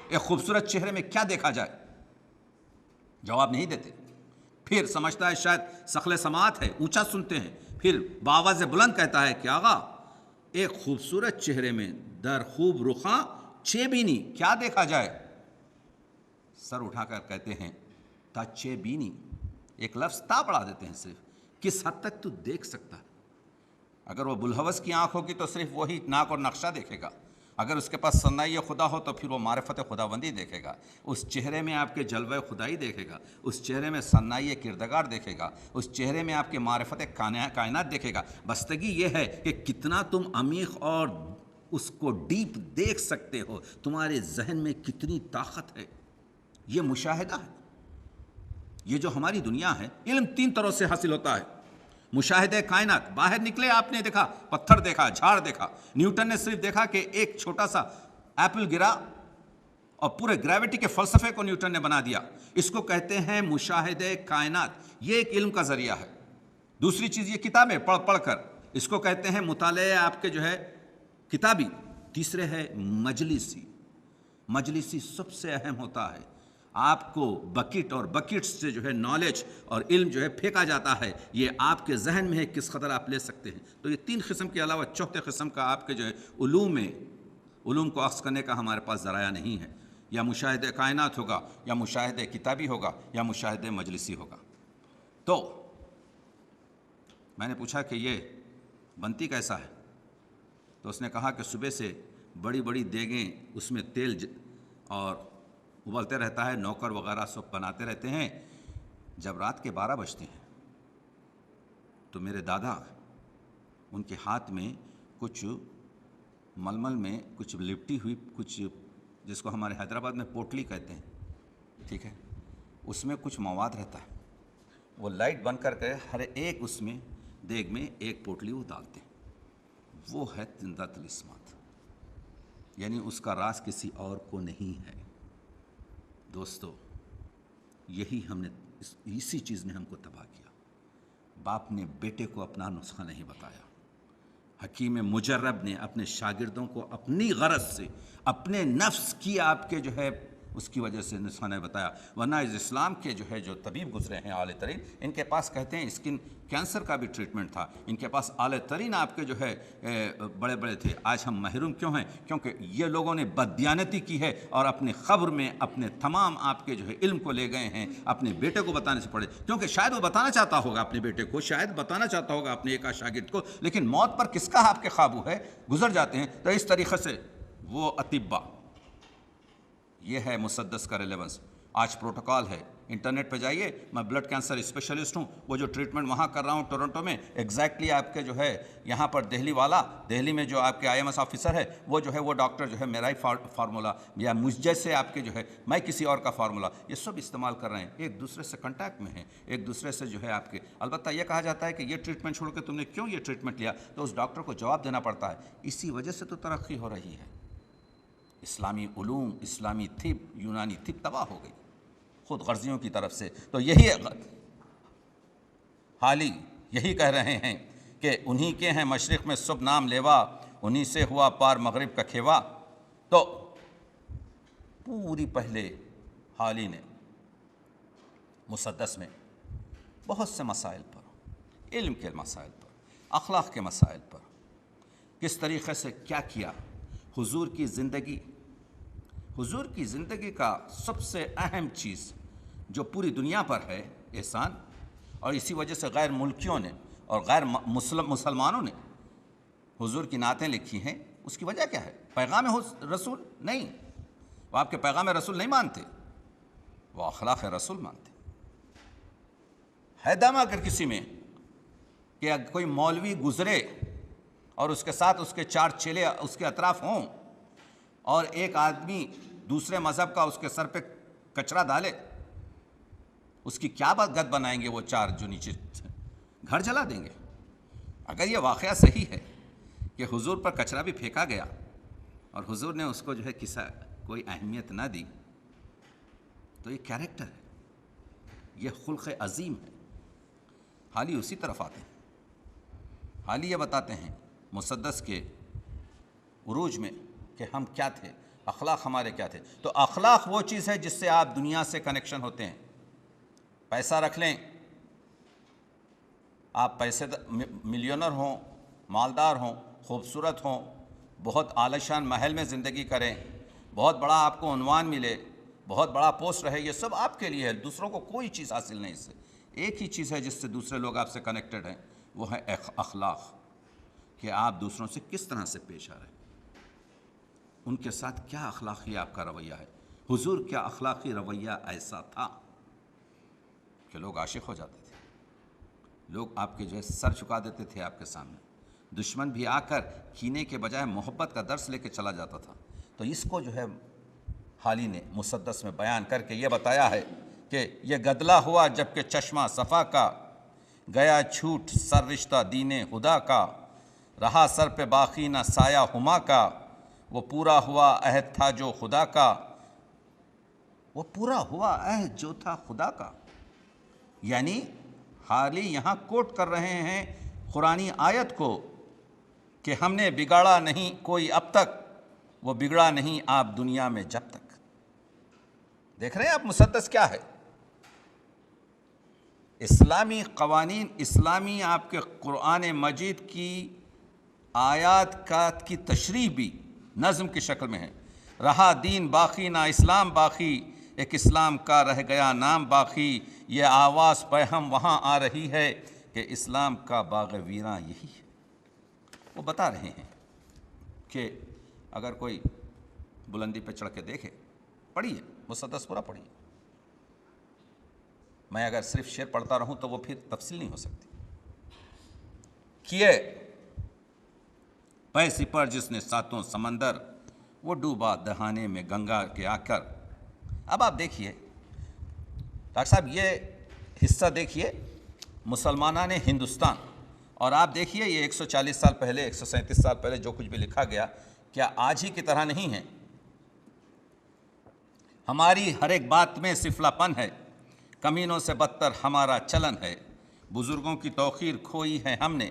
ایک خوبصورت چہرے میں کیا دیکھا جائے؟ جواب نہیں دیتے۔ پھر سمجھتا ہے شاید سخل سماعت ہے، اونچا سنتے ہیں، پھر بآواز بلند کہتا ہے کہ آغا ایک خوبصورت چہرے میں در خوب رخاں چے بینی، کیا دیکھا جائے؟ سر اٹھا کر کہتے ہیں تا چے بینی، ایک لفظ تا بڑھا دیتے ہیں، صرف کس حد تک تو دیکھ سکتا ہے۔ اگر وہ بلحوث کی آنکھ ہوگی تو صرف وہی ناک اور نقشہ دیکھے گا، اگر اس کے پاس ثنائی خدا ہو تو پھر وہ معرفت خداوندی دیکھے گا، اس چہرے میں آپ کے جلوہ خدائی دیکھے گا، اس چہرے میں ثنائی کردگار دیکھے گا، اس چہرے میں آپ کے معرفت کائنات دیکھے گا۔ بستگی یہ ہے کہ کتنا تم عمیق اور اس کو ڈیپ دیکھ سکتے ہو، تمہارے ذہن میں کتنی طاقت ہے۔ یہ مشاہدہ ہے۔ یہ جو ہماری دنیا ہے، علم 3 طرح سے حاصل ہوتا ہے۔ مشاہدہ کائنات، باہر نکلے آپ نے دیکھا، پتھر دیکھا، جھاڑ دیکھا۔ نیوٹن نے صرف دیکھا کہ ایک چھوٹا سا ایپل گرا اور پورے گریوٹی کے فلسفے کو نیوٹن نے بنا دیا۔ اس کو کہتے ہیں مشاہدہ کائنات، یہ ایک علم کا ذریعہ ہے۔ دوسری چیز یہ کتابیں پڑھ پڑھ کر، اس کو کہتے ہیں مطالعہ آپ کے جو ہے کتابی۔ تیسرے ہے مجلسی۔ مجلسی سب سے اہم ہوتا ہے، آپ کو بکٹ اور بکٹس سے جو ہے نالج اور علم جو ہے پھینکا جاتا ہے، یہ آپ کے ذہن میں ہے کس قدر آپ لے سکتے ہیں۔ تو یہ 3 قسم کے علاوہ چوتھے قسم کا آپ کے جو ہے علوم کو اخذ کرنے کا ہمارے پاس ذرائع نہیں ہے۔ یا مشاہدہ کائنات ہوگا، یا مشاہدہ کتابی ہوگا، یا مشاہدہ مجلسی ہوگا۔ تو میں نے پوچھا کہ یہ بنتی کیسا ہے؟ تو اس نے کہا کہ صبح سے بڑی بڑی دیگیں، اس میں تیل اور ابلتے رہتا ہے، نوکر وغیرہ سب بناتے رہتے ہیں۔ جب رات کے 12 بجتے ہیں تو میرے دادا، ان کے ہاتھ میں کچھ ململ میں کچھ لپٹی ہوئی، کچھ جس کو ہمارے حیدرآباد میں پوٹلی کہتے ہیں، ٹھیک ہے، اس میں کچھ مواد رہتا ہے، وہ لائٹ بن کر کے ہر ایک اس میں دیگ میں ایک پوٹلی وہ ڈالتے ہیں۔ وہ ہے زندہ طلسمات، یعنی اس کا راز کسی اور کو نہیں ہے۔ دوستو، یہی ہم نے اسی چیز نے ہم کو تباہ کیا۔ باپ نے بیٹے کو اپنا نسخہ نہیں بتایا، حکیم مجرب نے اپنے شاگردوں کو اپنی غرض سے، اپنے نفس کی آپ کے جو ہے اس کی وجہ سے نسخہ نہیں بتایا۔ ورنہ اس اسلام کے جو طبیب گزرے ہیں اعلی ترین، ان کے پاس کہتے ہیں اسکن کینسر کا بھی ٹریٹمنٹ تھا، ان کے پاس اعلی ترین آپ کے جو ہے بڑے بڑے تھے۔ آج ہم محروم کیوں ہیں؟ کیونکہ یہ لوگوں نے بددیانتی کی ہے اور اپنے قبر میں اپنے تمام آپ کے جو ہے علم کو لے گئے ہیں اپنے بیٹے کو بتانے سے پڑے، کیونکہ شاید وہ بتانا چاہتا ہوگا اپنے بیٹے کو، شاید بتانا چاہتا ہوگا اپنے ایک شاگرد کو، لیکن موت پر کس کا آپ کے قابو ہے؟ گزر جاتے ہیں۔ تو اس طریقے سے وہ اطباء، یہ ہے مسدس کا ریلیونس۔ آج پروٹوکال ہے، انٹرنیٹ پہ جائیے، میں بلڈ کینسر اسپیشلسٹ ہوں، وہ جو ٹریٹمنٹ وہاں کر رہا ہوں ٹورنٹو میں، ایگزیکٹلی آپ کے جو ہے یہاں پر دہلی میں جو آپ کے IMS آفیسر ہے، وہ جو ہے وہ ڈاکٹر جو ہے میرا ہی فارمولا یا مجھ جیسے آپ کے جو ہے میں کسی اور کا فارمولا، یہ سب استعمال کر رہے ہیں، ایک دوسرے سے کنٹیکٹ میں ہیں، ایک دوسرے سے جو ہے آپ کے۔ البتہ یہ کہا جاتا ہے کہ یہ ٹریٹمنٹ چھوڑ کے تم نے کیوں یہ ٹریٹمنٹ لیا، تو اس ڈاکٹر کو جواب دینا پڑتا ہے، اسی وجہ سے تو ترقی ہو رہی ہے۔ اسلامی علوم، اسلامی طب، یونانی طب تباہ ہو گئی خود غرضیوں کی طرف سے۔ تو یہی حالی یہی کہہ رہے ہیں کہ انہی کے ہیں مشرق میں صبح نام لیوا، انہی سے ہوا پار مغرب کا کھیوا۔ تو پوری پہلے حالی نے مسدس میں بہت سے مسائل پر، علم کے مسائل پر، اخلاق کے مسائل پر، کس طریقے سے کیا کیا۔ حضور کی زندگی کا سب سے اہم چیز جو پوری دنیا پر ہے احسان، اور اسی وجہ سے غیر ملکیوں نے اور غیر مسلمانوں نے حضور کی نعتیں لکھی ہیں، اس کی وجہ کیا ہے؟ پیغام رسول نہیں، وہ آپ کے پیغام رسول نہیں مانتے، وہ اخلاق رسول مانتے۔ ہے دم اگر کسی میں کہ کوئی مولوی گزرے اور اس کے ساتھ اس کے 4 چیلے اس کے اطراف ہوں، اور ایک آدمی دوسرے مذہب کا اس کے سر پہ کچرا ڈالے، اس کی کیا بات گد بنائیں گے وہ 4 جو نیچے، گھر جلا دیں گے۔ اگر یہ واقعہ صحیح ہے کہ حضور پر کچرا بھی پھینکا گیا اور حضور نے اس کو جو ہے کوئی اہمیت نہ دی، تو یہ کیریکٹر ہے، یہ خلق عظیم ہے۔ حالی اسی طرف آتے ہیں، حالی یہ بتاتے ہیں مسدس کے عروج میں کہ ہم کیا تھے، اخلاق ہمارے کیا تھے۔ تو اخلاق وہ چیز ہے جس سے آپ دنیا سے کنیکشن ہوتے ہیں۔ پیسہ رکھ لیں، آپ پیسے ملینر ہوں، مالدار ہوں، خوبصورت ہوں، بہت عالیشان محل میں زندگی کریں، بہت بڑا آپ کو عنوان ملے، بہت بڑا پوسٹ رہے، یہ سب آپ کے لیے ہے، دوسروں کو کوئی چیز حاصل نہیں اس سے۔ ایک ہی چیز ہے جس سے دوسرے لوگ آپ سے کنیکٹڈ ہیں، وہ ہے اخلاق، کہ آپ دوسروں سے کس طرح سے پیش آ رہے ہیں، ان کے ساتھ کیا اخلاقی آپ کا رویہ ہے۔ حضور کیا اخلاقی رویہ ایسا تھا کہ لوگ عاشق ہو جاتے تھے، لوگ آپ کے جو ہے سر چکا دیتے تھے آپ کے سامنے، دشمن بھی آ کر کینے کے بجائے محبت کا درس لے کے چلا جاتا تھا۔ تو اس کو جو ہے حالی نے مسدس میں بیان کر کے یہ بتایا ہے کہ یہ گدلا ہوا جب کہ چشمہ صفا کا، گیا چھوٹ سر رشتہ دین خدا کا، رہا سر پہ باقی نہ سایہ ہما کا، وہ پورا ہوا عہد تھا جو خدا کا، وہ پورا ہوا عہد جو تھا خدا کا۔ یعنی حالی یہاں کوٹ کر رہے ہیں قرآنی آیت کو کہ ہم نے بگاڑا نہیں کوئی اب تک، وہ بگڑا نہیں آپ دنیا میں جب تک۔ دیکھ رہے ہیں آپ مسدس کیا ہے؟ اسلامی قوانین، اسلامی آپ کے قرآن مجید کی آیات کی تشریح بھی نظم کی شکل میں ہے۔ رہا دین باقی نہ اسلام باقی، ایک اسلام کا رہ گیا نام باقی، یہ آواز پیہم وہاں آ رہی ہے کہ اسلام کا باغ ویراں یہی ہے۔ وہ بتا رہے ہیں کہ اگر کوئی بلندی پہ چڑھ کے دیکھے، پڑھیے مسدس پورا پڑھیے، میں اگر صرف شعر پڑھتا رہوں تو وہ پھر تفصیل نہیں ہو سکتی۔ کیے پیسی پر جس نے ساتوں سمندر، وہ ڈوبا دہانے میں گنگا کے آ کر۔ اب آپ دیکھیے ڈاکٹر صاحب، یہ حصہ دیکھیے مسلمانان ہندوستان، اور آپ دیکھیے یہ 140 سال پہلے، 137 سال پہلے جو کچھ بھی لکھا گیا، کیا آج ہی کی طرح نہیں ہے؟ ہماری ہر ایک بات میں سفلا پن ہے، کمینوں سے بدتر ہمارا چلن ہے، بزرگوں کی توقیر کھوئی ہے ہم نے،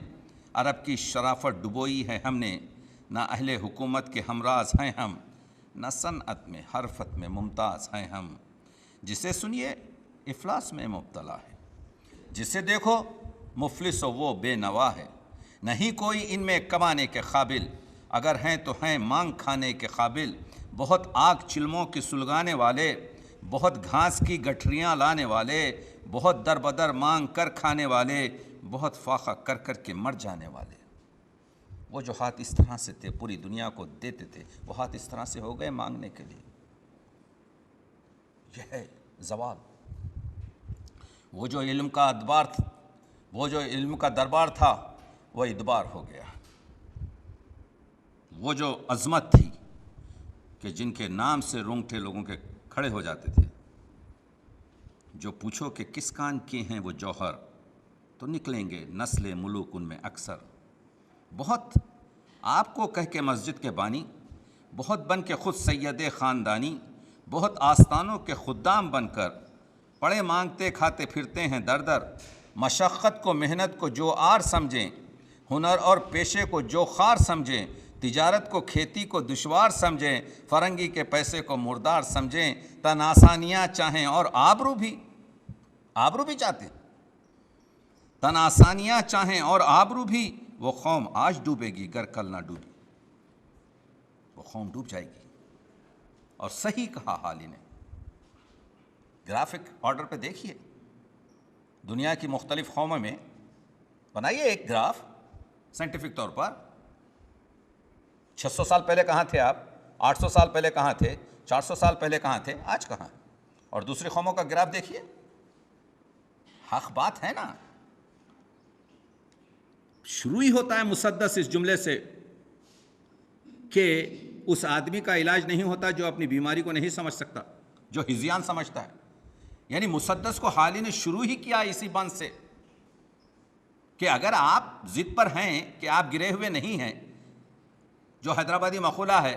عرب کی شرافت ڈبوئی ہے ہم نے، نہ اہل حکومت کے ہمراز ہیں ہم، نہ صنعت میں حرفت میں ممتاز ہیں ہم، جسے سنیے افلاس میں مبتلا ہے، جسے دیکھو مفلس و وہ بے نوا ہے، نہیں کوئی ان میں کمانے کے قابل، اگر ہیں تو ہیں مانگ کھانے کے قابل، بہت آگ چلموں کی سلگانے والے، بہت گھاس کی گٹھریاں لانے والے، بہت در بدر مانگ کر کھانے والے، بہت فاقہ کر کر کے مر جانے والے۔ وہ جو ہاتھ اس طرح سے تھے پوری دنیا کو دیتے تھے، وہ ہاتھ اس طرح سے ہو گئے مانگنے کے لیے۔ یہ ہے زوال۔ وہ جو علم کا ادبار تھا، وہ جو علم کا دربار تھا، وہ ادبار ہو گیا۔ وہ جو عظمت تھی کہ جن کے نام سے رونگٹے لوگوں کے کھڑے ہو جاتے تھے، جو پوچھو کہ کس کان کے ہیں وہ جوہر، تو نکلیں گے نسل ملوک ان میں اکثر۔ بہت آپ کو کہہ کے مسجد کے بانی، بہت بن کے خود سید خاندانی، بہت آستانوں کے خدام بن کر، پڑے مانگتے کھاتے پھرتے ہیں در در، مشقت کو محنت کو جو آر سمجھیں، ہنر اور پیشے کو جو خار سمجھیں، تجارت کو کھیتی کو دشوار سمجھیں، فرنگی کے پیسے کو مردار سمجھیں، تن آسانیاں چاہیں اور آبرو بھی چاہتے ہیں، تن آسانیاں چاہیں اور آبرو بھی، وہ قوم آج ڈوبے گی گر کل نہ ڈوبی، وہ قوم ڈوب جائے گی۔ اور صحیح کہا حالی نے۔ گرافک آرڈر پہ دیکھیے، دنیا کی مختلف قوموں میں بنائیے ایک گراف سائنٹیفک طور پر۔ 600 سال پہلے کہاں تھے آپ، 800 سال پہلے کہاں تھے، 400 سال پہلے کہاں تھے، آج کہاں؟ اور دوسری قوموں کا گراف دیکھیے۔ حق بات ہے نا۔ شروع ہی ہوتا ہے مسدس اس جملے سے کہ اس آدمی کا علاج نہیں ہوتا جو اپنی بیماری کو نہیں سمجھ سکتا، جو ہذیان سمجھتا ہے۔ یعنی مسدس کو حالی نے شروع ہی کیا اسی بند سے کہ اگر آپ ضد پر ہیں کہ آپ گرے ہوئے نہیں ہیں، جو حیدرآبادی مقولہ ہے،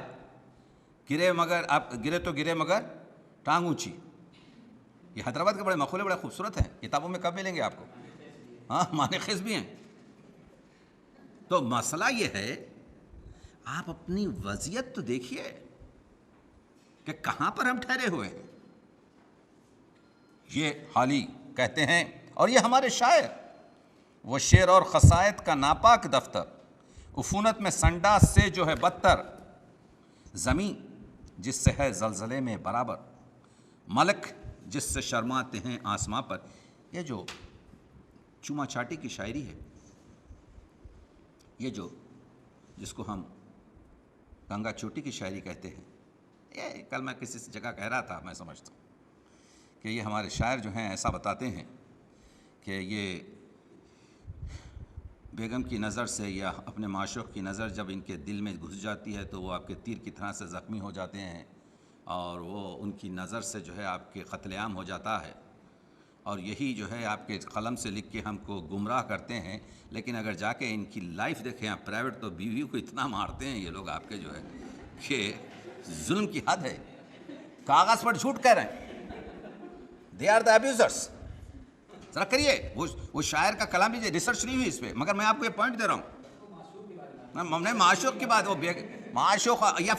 گرے تو گرے مگر ٹانگ اونچی، یہ حیدرآباد کے بڑے مقولے بڑے خوبصورت ہیں، کتابوں میں کب ملیں گے آپ کو؟ ہاں، معنی خیز بھی ہیں۔ تو مسئلہ یہ ہے، آپ اپنی وضعیت تو دیکھیے کہ کہاں پر ہم ٹھہرے ہوئے ہیں۔ یہ حالی کہتے ہیں، اور یہ ہمارے شاعر، وہ شعر اور قصائد کا ناپاک دفتر، عفونت میں سنڈاس سے جو ہے بدتر، زمین جس سے ہے زلزلے میں برابر، ملک جس سے شرماتے ہیں آسماں پر۔ یہ جو چوما چاٹی کی شاعری ہے، یہ جس کو ہم گنگا چوٹی کی شاعری کہتے ہیں، یہ کل میں کسی جگہ کہہ رہا تھا، میں سمجھتا ہوں کہ یہ ہمارے شاعر جو ہیں ایسا بتاتے ہیں کہ یہ بیگم کی نظر سے یا اپنے معشوق کی نظر جب ان کے دل میں گھس جاتی ہے تو وہ آپ کے تیر کی طرح سے زخمی ہو جاتے ہیں، اور وہ ان کی نظر سے جو ہے آپ کے قتل عام ہو جاتا ہے، اور یہی جو ہے آپ کے قلم سے لکھ کے ہم کو گمراہ کرتے ہیں۔ لیکن اگر جا کے ان کی لائف دیکھیں آپ پرائیویٹ، تو بیوی کو اتنا مارتے ہیں یہ لوگ آپ کے جو ہے کہ ظلم کی حد ہے۔ کاغذ پر جھوٹ کہہ رہے ہیں، دے آر دا ابیوزرس۔ ذرا کریے، وہ شاعر کا کلام بھی ریسرچ نہیں ہوئی اس پہ، مگر میں آپ کو یہ پوائنٹ دے رہا ہوں۔ ہم نے معشوق کی بات، وہ معشوق یا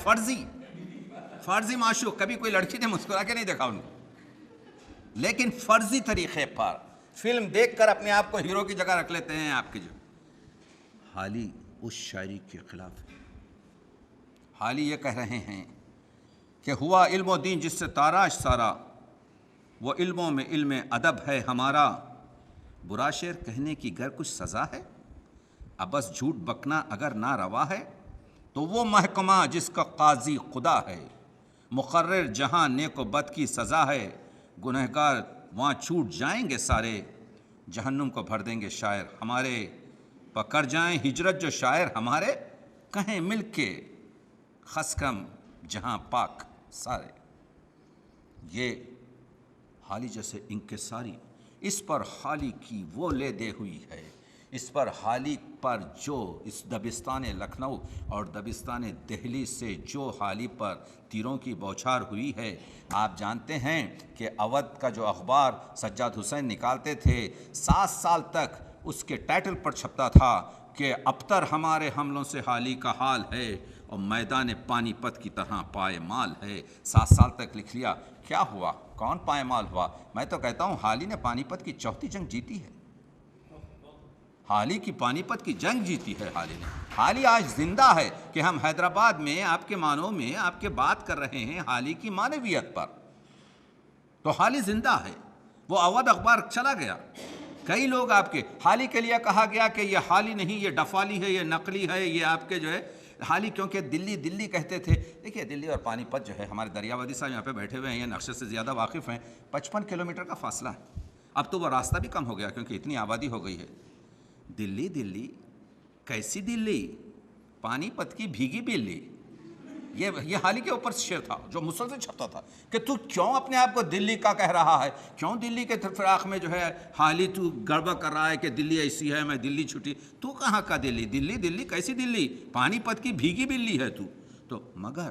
فرضی معشوق، کبھی کوئی لڑکی نے مسکرا کے نہیں دیکھا ان کو، لیکن فرضی طریقے پر فلم دیکھ کر اپنے آپ کو ہیرو کی جگہ رکھ لیتے ہیں آپ کے۔ جو حالی اس شاعری کے خلاف ہے۔ حالی یہ کہہ رہے ہیں کہ ہوا علم و دین جس سے تاراش سارا، وہ علموں میں علم ادب ہے ہمارا، برا شعر کہنے کی گر کچھ سزا ہے، اب بس جھوٹ بکنا اگر نہ روا ہے، تو وہ محکمہ جس کا قاضی خدا ہے، مقرر جہاں نیک و بد کی سزا ہے، گنہگار وہاں چھوٹ جائیں گے سارے، جہنم کو بھر دیں گے شاعر ہمارے، پکڑ جائیں ہجرت جو شاعر ہمارے، کہیں مل کے خسکم جہاں پاک سارے۔ یہ حالی جیسے انکساری، اس پر حالی کی وہ لے دے ہوئی ہے، اس پر حالی پر جو اس دبستان لکھنؤ اور دبستان دہلی سے جو حالی پر تیروں کی بوچھار ہوئی ہے۔ آپ جانتے ہیں کہ اودھ کا جو اخبار سجاد حسین نکالتے تھے، 7 سال تک اس کے ٹائٹل پر چھپتا تھا کہ ابتر ہمارے حملوں سے حالی کا حال ہے، اور میدان پانی پت کی طرح پائمال ہے۔ 7 سال تک لکھ لیا، کیا ہوا؟ کون پائمال ہوا؟ میں تو کہتا ہوں حالی نے پانی پت کی 4تھی جنگ جیتی ہے، حالی کی پانی پت کی جنگ جیتی ہے حالی نے۔ حالی آج زندہ ہے کہ ہم حیدرآباد میں آپ کے معنوں میں آپ کے بات کر رہے ہیں حالی کی معنویت پر، تو حالی زندہ ہے۔ وہ اودھ اخبار چلا گیا، کئی لوگ آپ کے حالی کے لیے کہا گیا کہ یہ حالی نہیں، یہ ڈفالی ہے، یہ نقلی ہے، یہ آپ کے جو ہے حالی، کیونکہ دلی کہتے تھے۔ دیکھیے دلی اور پانی پت جو ہے، ہمارے دریاوادی صاحب یہاں پہ بیٹھے ہوئے ہیں، یہ نقشے سے زیادہ واقف ہیں، 55 کلومیٹر کا فاصلہ ہے۔ اب تو وہ راستہ بھی کم ہو گیا کیونکہ اتنی آبادی ہو گئی ہے۔ دلی کیسی دلی؟ پانی پت کی بھیگی بلی۔ یہ حالی کے اوپر شعر تھا جو مسلسل چھپتا تھا کہ تو کیوں اپنے آپ کو دلی کا کہہ رہا ہے، کیوں دلی کے فراق میں جو ہے حالی تو گڑبڑ کر رہا ہے کہ دلی ایسی ہے، میں دلی چھٹی۔ تو کہاں کا دلی کیسی دلی؟ پانی پت کی بھیگی بلی ہے تو مگر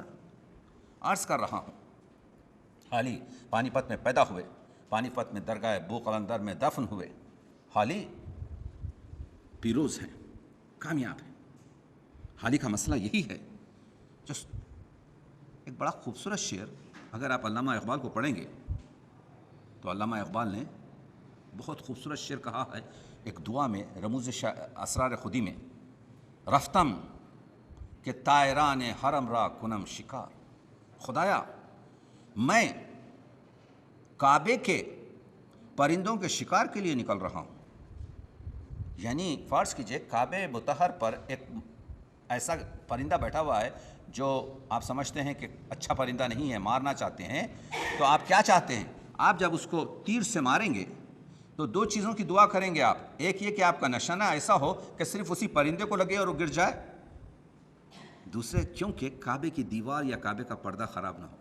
عرض کر رہا ہوں، حالی پانی پت میں پیدا ہوئے، پانی پت میں درگاہ بو قلندر میں دفن ہوئے، حالی پیروز ہیں، کامیاب ہیں۔ حالی کا مسئلہ یہی ہے۔ ایک بڑا خوبصورت شعر، اگر آپ علامہ اقبال کو پڑھیں گے تو علامہ اقبال نے بہت خوبصورت شعر کہا ہے ایک دعا میں، رموز اسرار خودی میں، رفتم کہ طائران حرم را کنم شکار، خدایا میں کعبے کے پرندوں کے شکار کے لیے نکل رہا ہوں۔ یعنی فرض کیجئے کعبے مطہر پر ایک ایسا پرندہ بیٹھا ہوا ہے جو آپ سمجھتے ہیں کہ اچھا پرندہ نہیں ہے، مارنا چاہتے ہیں، تو آپ کیا چاہتے ہیں؟ آپ جب اس کو تیر سے ماریں گے تو 2 چیزوں کی دعا کریں گے آپ، ایک یہ کہ آپ کا نشانہ ایسا ہو کہ صرف اسی پرندے کو لگے اور وہ گر جائے، دوسرے کیونکہ کعبے کی دیوار یا کعبے کا پردہ خراب نہ ہو۔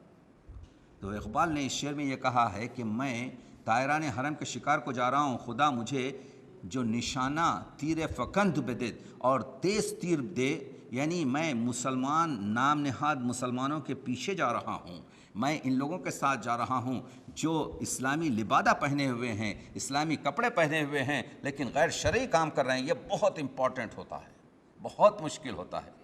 تو اقبال نے اس شعر میں یہ کہا ہے کہ میں طائران حرم کے شکار کو جا رہا ہوں، خدا مجھے جو نشانہ تیر فکند بدے اور تیز تیر دے، یعنی میں مسلمان نام نہاد مسلمانوں کے پیچھے جا رہا ہوں، میں ان لوگوں کے ساتھ جا رہا ہوں جو اسلامی لبادہ پہنے ہوئے ہیں، اسلامی کپڑے پہنے ہوئے ہیں، لیکن غیر شرعی کام کر رہے ہیں۔ یہ بہت امپورٹنٹ ہوتا ہے، بہت مشکل ہوتا ہے۔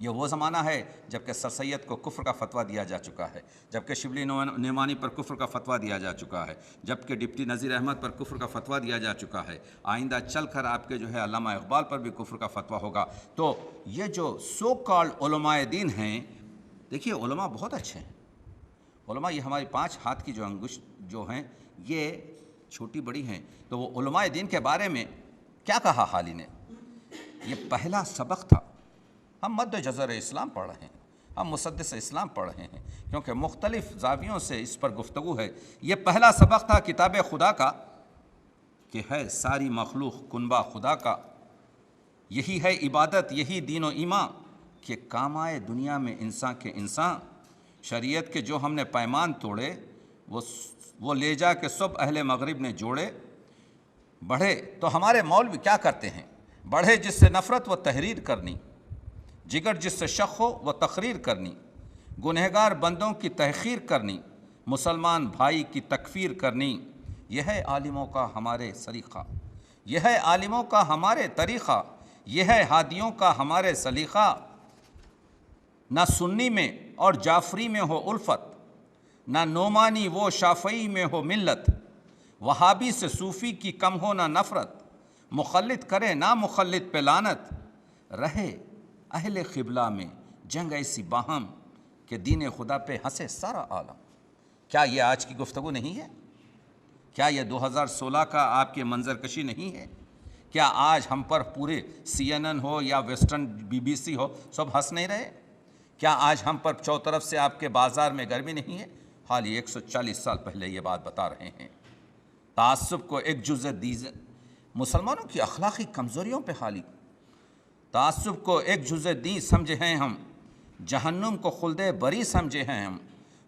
یہ وہ زمانہ ہے جب کہ سر سید کو کفر کا فتویٰ دیا جا چکا ہے، جب کہ شبلی نعمانی پر کفر کا فتویٰ دیا جا چکا ہے، جب کہ ڈپٹی نذیر احمد پر کفر کا فتویٰ دیا جا چکا ہے، آئندہ چل کر آپ کے جو ہے علامہ اقبال پر بھی کفر کا فتویٰ ہوگا۔ تو یہ جو سو کالڈ علماء دین ہیں، دیکھیے علماء بہت اچھے ہیں۔ علماء یہ ہماری 5 ہاتھ کی جو انگشت جو ہیں یہ چھوٹی بڑی ہیں۔ تو وہ علماء دین کے بارے میں کیا کہا حالی نے؟ یہ پہلا سبق تھا۔ ہم مد جزر اسلام پڑھ رہے ہیں، ہم مسدس اسلام پڑھ رہے ہیں، کیونکہ مختلف زاویوں سے اس پر گفتگو ہے۔ یہ پہلا سبق تھا کتاب خدا کا کہ ہے ساری مخلوق کنبہ خدا کا، یہی ہے عبادت، یہی دین و ایمان، کہ کام آئے دنیا میں انسان کے انسان۔ شریعت کے جو ہم نے پیمان توڑے وہ لے جا کے سب اہل مغرب نے جوڑے۔ بڑھے تو ہمارے مولوی کیا کرتے ہیں؟ بڑھے جس سے نفرت وہ تحریر کرنی، جگر جس سے شک ہو وہ تقریر کرنی، گنہگار بندوں کی تحقیر کرنی، مسلمان بھائی کی تکفیر کرنی۔ یہ ہے عالموں کا ہمارے سلیقہ، یہ ہے عالموں کا ہمارے طریقہ، یہ ہے ہادیوں کا ہمارے سلیقہ۔ نہ سنی میں اور جعفری میں ہو الفت، نہ نعمانی و شافعی میں ہو ملت، وہابی سے صوفی کی کم ہو نہ نفرت، مخلد کرے نہ مخلد پہ لعنت، رہے اہل قبلہ میں جنگ ایسی باہم کہ دین خدا پہ ہنسے سارا عالم۔ کیا یہ آج کی گفتگو نہیں ہے؟ کیا یہ 2016 کا آپ کے منظر کشی نہیں ہے؟ کیا آج ہم پر پورے CNN ہو یا ویسٹرن BBC ہو سب ہنس نہیں رہے؟ کیا آج ہم پر چوطرف سے آپ کے بازار میں گرمی نہیں ہے؟ حال ہی 140 سال پہلے یہ بات بتا رہے ہیں۔ تعصب کو ایک جزء دیجیے، مسلمانوں کی اخلاقی کمزوریوں پہ حالی تعصب کو ایک جزء دی سمجھے ہیں ہم، جہنم کو خلد بری سمجھے ہیں ہم،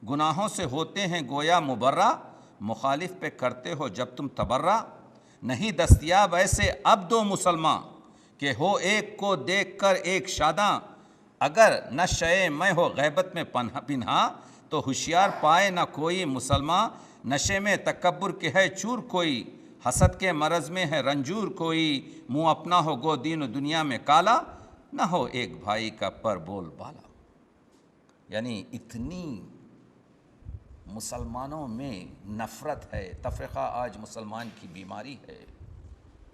گناہوں سے ہوتے ہیں گویا مبرہ، مخالف پہ کرتے ہو جب تم تبرہ، نہیں دستیاب ایسے اب دو مسلمان کہ ہو ایک کو دیکھ کر ایک شاداں، اگر نہ شے میں ہو غیبت میں پنہا تو ہوشیار پائے نہ کوئی مسلمان، نشے میں تکبر کے ہے چور کوئی، حسد کے مرض میں ہے رنجور کوئی، منہ اپنا ہو گو دین و دنیا میں کالا، نہ ہو ایک بھائی کا پر بول بالا۔ یعنی اتنی مسلمانوں میں نفرت ہے، تفرقہ آج مسلمان کی بیماری ہے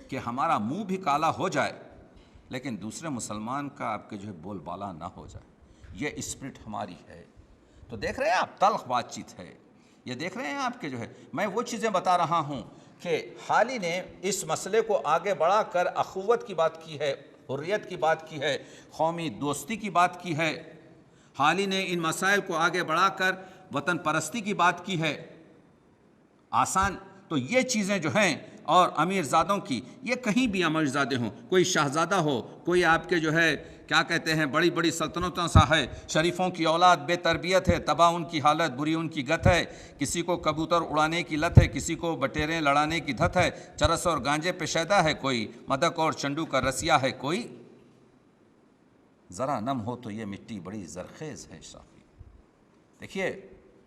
کہ ہمارا منہ بھی کالا ہو جائے لیکن دوسرے مسلمان کا آپ کے جو ہے بول بالا نہ ہو جائے۔ یہ اسپرٹ ہماری ہے۔ تو دیکھ رہے ہیں آپ تلخ بات چیت ہے، یہ دیکھ رہے ہیں آپ کے جو ہے، میں وہ چیزیں بتا رہا ہوں کہ حالی نے اس مسئلے کو آگے بڑھا کر اخوت کی بات کی ہے، حریت کی بات کی ہے، قومی دوستی کی بات کی ہے۔ حالی نے ان مسائل کو آگے بڑھا کر وطن پرستی کی بات کی ہے۔ آسان تو یہ چیزیں جو ہیں، اور امیر زادوں کی، یہ کہیں بھی امیر زادے ہوں، کوئی شہزادہ ہو، کوئی آپ کے جو ہے کیا کہتے ہیں بڑی بڑی سلطنتوں سا ہے، شریفوں کی اولاد بے تربیت ہے، تباہ ان کی حالت، بری ان کی گت ہے، کسی کو کبوتر اڑانے کی لت ہے، کسی کو بٹیریں لڑانے کی دھت ہے، چرس اور گانجے پہ شیدا ہے کوئی، مدک اور چنڈو کا رسیا ہے کوئی، ذرا نم ہو تو یہ مٹی بڑی زرخیز ہے صافی۔ دیکھیے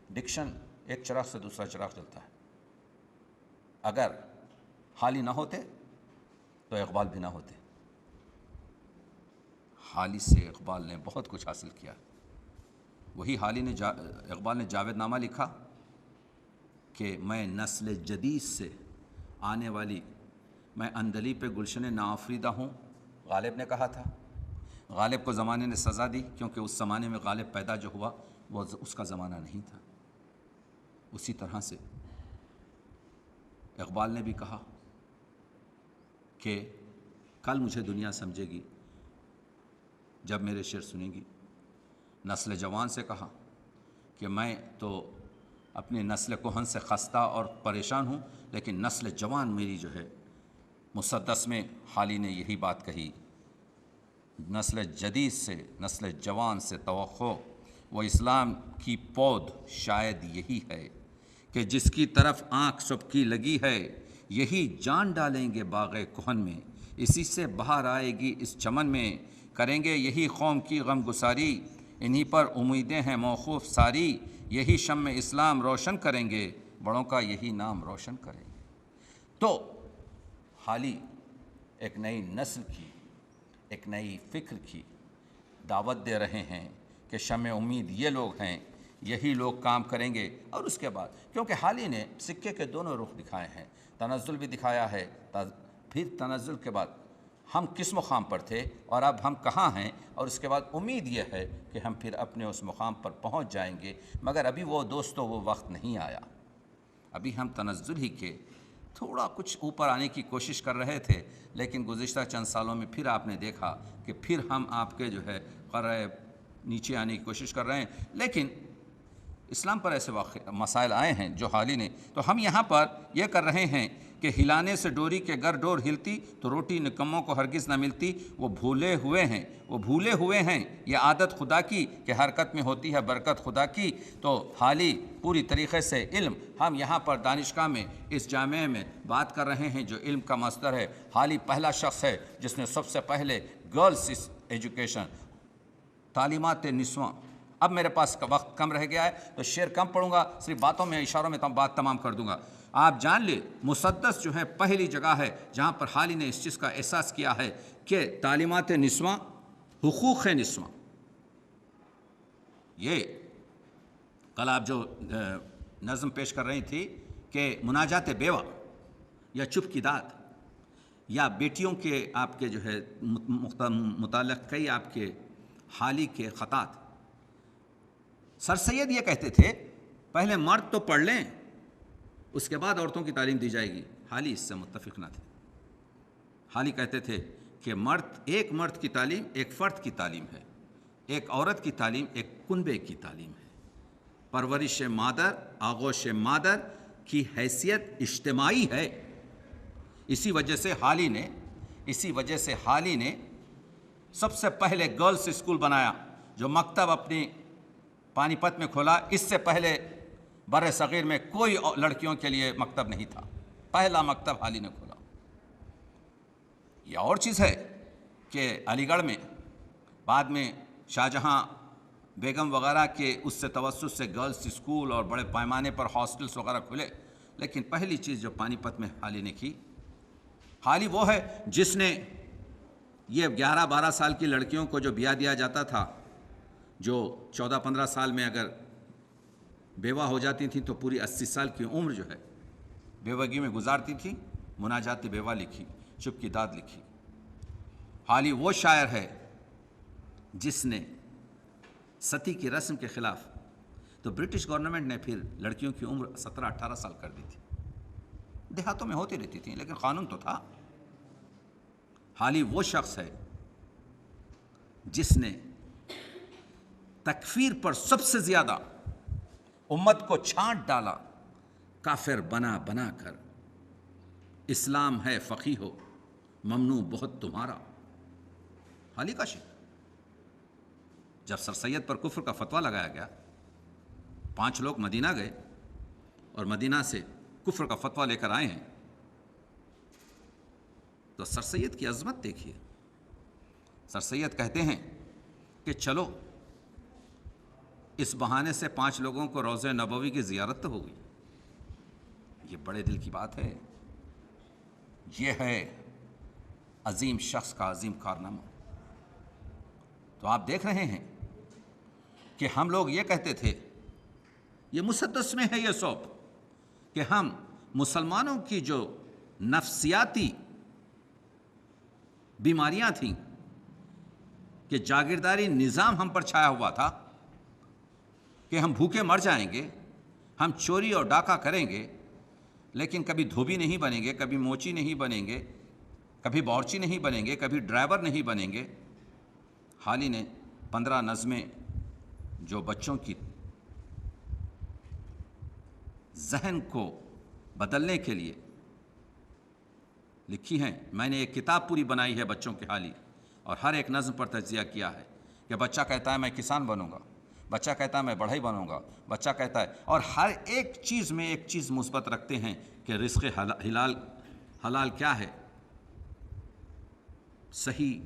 ڈکشن ایک چراغ سے دوسرا چراغ جلتا ہے، اگر حالی نہ ہوتے تو اقبال بھی نہ ہوتے۔ حالی سے اقبال نے بہت کچھ حاصل کیا۔ وہی حالی نے اقبال نے جاوید نامہ لکھا کہ میں نسل جدید سے آنے والی، میں اندلی پہ گلشن ناآفریدہ ہوں، غالب نے کہا تھا۔ غالب کو زمانے نے سزا دی کیونکہ اس زمانے میں غالب پیدا جو ہوا وہ اس کا زمانہ نہیں تھا۔ اسی طرح سے اقبال نے بھی کہا کہ کل مجھے دنیا سمجھے گی جب میرے شعر سنے گی۔ نسل جوان سے کہا کہ میں تو اپنی نسل کہن سے خستہ اور پریشان ہوں، لیکن نسل جوان میری جو ہے، مسدس میں حالی نے یہی بات کہی، نسل جدید سے، نسل جوان سے توقع وہ اسلام کی پود شاید یہی ہے کہ جس کی طرف آنکھ سب کی لگی ہے، یہی جان ڈالیں گے باغ کہن میں، اسی سے بہار آئے گی اس چمن میں، کریں گے یہی قوم کی غم گساری، انہی پر امیدیں ہیں موقوف ساری، یہی شمع اسلام روشن کریں گے، بڑوں کا یہی نام روشن کریں گے۔ تو حالی ایک نئی نسل کی، ایک نئی فکر کی دعوت دے رہے ہیں کہ شمع امید یہ لوگ ہیں، یہی لوگ کام کریں گے۔ اور اس کے بعد کیونکہ حالی نے سکے کے دونوں رخ دکھائے ہیں، تنزل بھی دکھایا ہے، پھر تنزل کے بعد ہم کس مقام پر تھے اور اب ہم کہاں ہیں، اور اس کے بعد امید یہ ہے کہ ہم پھر اپنے اس مقام پر پہنچ جائیں گے، مگر ابھی وہ دوستو وہ وقت نہیں آیا۔ ابھی ہم تنزل ہی کے تھوڑا کچھ اوپر آنے کی کوشش کر رہے تھے، لیکن گزشتہ چند سالوں میں پھر آپ نے دیکھا کہ پھر ہم آپ کے جو ہے قرۂ نیچے آنے کی کوشش کر رہے ہیں۔ لیکن اسلام پر ایسے مسائل آئے ہیں جو حالی نے، تو ہم یہاں پر یہ کر رہے ہیں کہ ہلانے سے ڈوری کے گر ڈور ہلتی تو روٹی نکموں کو ہرگز نہ ملتی، وہ بھولے ہوئے ہیں یہ عادت خدا کی کہ حرکت میں ہوتی ہے برکت خدا کی۔ تو حالی پوری طریقے سے علم، ہم یہاں پر دانشگاہ میں اس جامعہ میں بات کر رہے ہیں جو علم کا مصدر ہے۔ حالی پہلا شخص ہے جس نے سب سے پہلے گرلز ایجوکیشن، تعلیمات نسواں۔ اب میرے پاس وقت کم رہ گیا ہے تو شعر کم پڑھوں گا، صرف باتوں میں اشاروں میں بات تمام کر دوں گا۔ آپ جان لیں مسدس جو ہے پہلی جگہ ہے جہاں پر حالی نے اس چیز کا احساس کیا ہے کہ تعلیمات نسواں، حقوق نسواں، یہ کل آپ جو نظم پیش کر رہی تھی کہ مناجات بیوہ یا چپ کی داد یا بیٹیوں کے آپ کے جو ہے متعلق کئی آپ کے حالی کے خطات، سر سید یہ کہتے تھے پہلے مرد تو پڑھ لیں اس کے بعد عورتوں کی تعلیم دی جائے گی۔ حالی اس سے متفق نہ تھے۔ حالی کہتے تھے کہ ایک مرد کی تعلیم ایک فرد کی تعلیم ہے، ایک عورت کی تعلیم ایک کنبے کی تعلیم ہے۔ پرورش مادر، آغوش مادر کی حیثیت اجتماعی ہے۔ اسی وجہ سے حالی نے سب سے پہلے گرلز اسکول بنایا، جو مکتب اپنی پانی پت میں کھولا۔ اس سے پہلے بر صغیر میں کوئی لڑکیوں کے لیے مکتب نہیں تھا، پہلا مکتب حالی نے کھولا۔ یہ اور چیز ہے کہ علی گڑھ میں بعد میں شاہ جہاں بیگم وغیرہ کے اس سے توسط سے گرلز اسکول اور بڑے پیمانے پر ہاسٹلز وغیرہ کھلے، لیکن پہلی چیز جو پانی پت میں حالی نے کی، حالی وہ ہے جس نے یہ 11-12 سال کی لڑکیوں کو جو بیاہ دیا جاتا تھا، جو 14-15 سال میں اگر بیوہ ہو جاتی تھیں تو پوری 80 سال کی عمر جو ہے بیوگی میں گزارتی تھیں، مناجات بیوہ لکھی، چپ کی داد لکھی۔ حالی وہ شاعر ہے جس نے ستی کی رسم کے خلاف، تو برٹش گورنمنٹ نے پھر لڑکیوں کی عمر 17-18 سال کر دی تھی، دیہاتوں میں ہوتی رہتی تھیں لیکن قانون تو تھا۔ حالی وہ شخص ہے جس نے تکفیر پر سب سے زیادہ امت کو چھانٹ ڈالا، کافر بنا بنا کر۔ اسلام ہے فقیہ ہو ممنوع بہت تمہارا، حالی کا شعر۔ جب سر سید پر کفر کا فتویٰ لگایا گیا، 5 لوگ مدینہ گئے اور مدینہ سے کفر کا فتویٰ لے کر آئے ہیں، تو سر سید کی عظمت دیکھیے۔ سر سید کہتے ہیں کہ چلو اس بہانے سے 5 لوگوں کو روضہ نبوی کی زیارت تو ہوگی۔ یہ بڑے دل کی بات ہے، یہ ہے عظیم شخص کا عظیم کارنامہ۔ تو آپ دیکھ رہے ہیں کہ ہم لوگ یہ کہتے تھے، یہ مسدس میں ہے یہ سوپ، کہ ہم مسلمانوں کی جو نفسیاتی بیماریاں تھیں کہ جاگیرداری نظام ہم پر چھایا ہوا تھا، کہ ہم بھوکے مر جائیں گے، ہم چوری اور ڈاکہ کریں گے لیکن کبھی دھوبی نہیں بنیں گے، کبھی موچی نہیں بنیں گے، کبھی باورچی نہیں بنیں گے، کبھی ڈرائیور نہیں بنیں گے۔ حالی نے 15 نظمیں جو بچوں کی ذہن کو بدلنے کے لیے لکھی ہیں۔ میں نے ایک کتاب پوری بنائی ہے بچوں کے حالی، اور ہر ایک نظم پر تجزیہ کیا ہے کہ بچہ کہتا ہے میں کسان بنوں گا، بچہ کہتا ہے میں بڑھئی بنوں گا، بچہ کہتا ہے، اور ہر ایک چیز میں ایک چیز مثبت رکھتے ہیں کہ رزق حلال کیا ہے، صحیح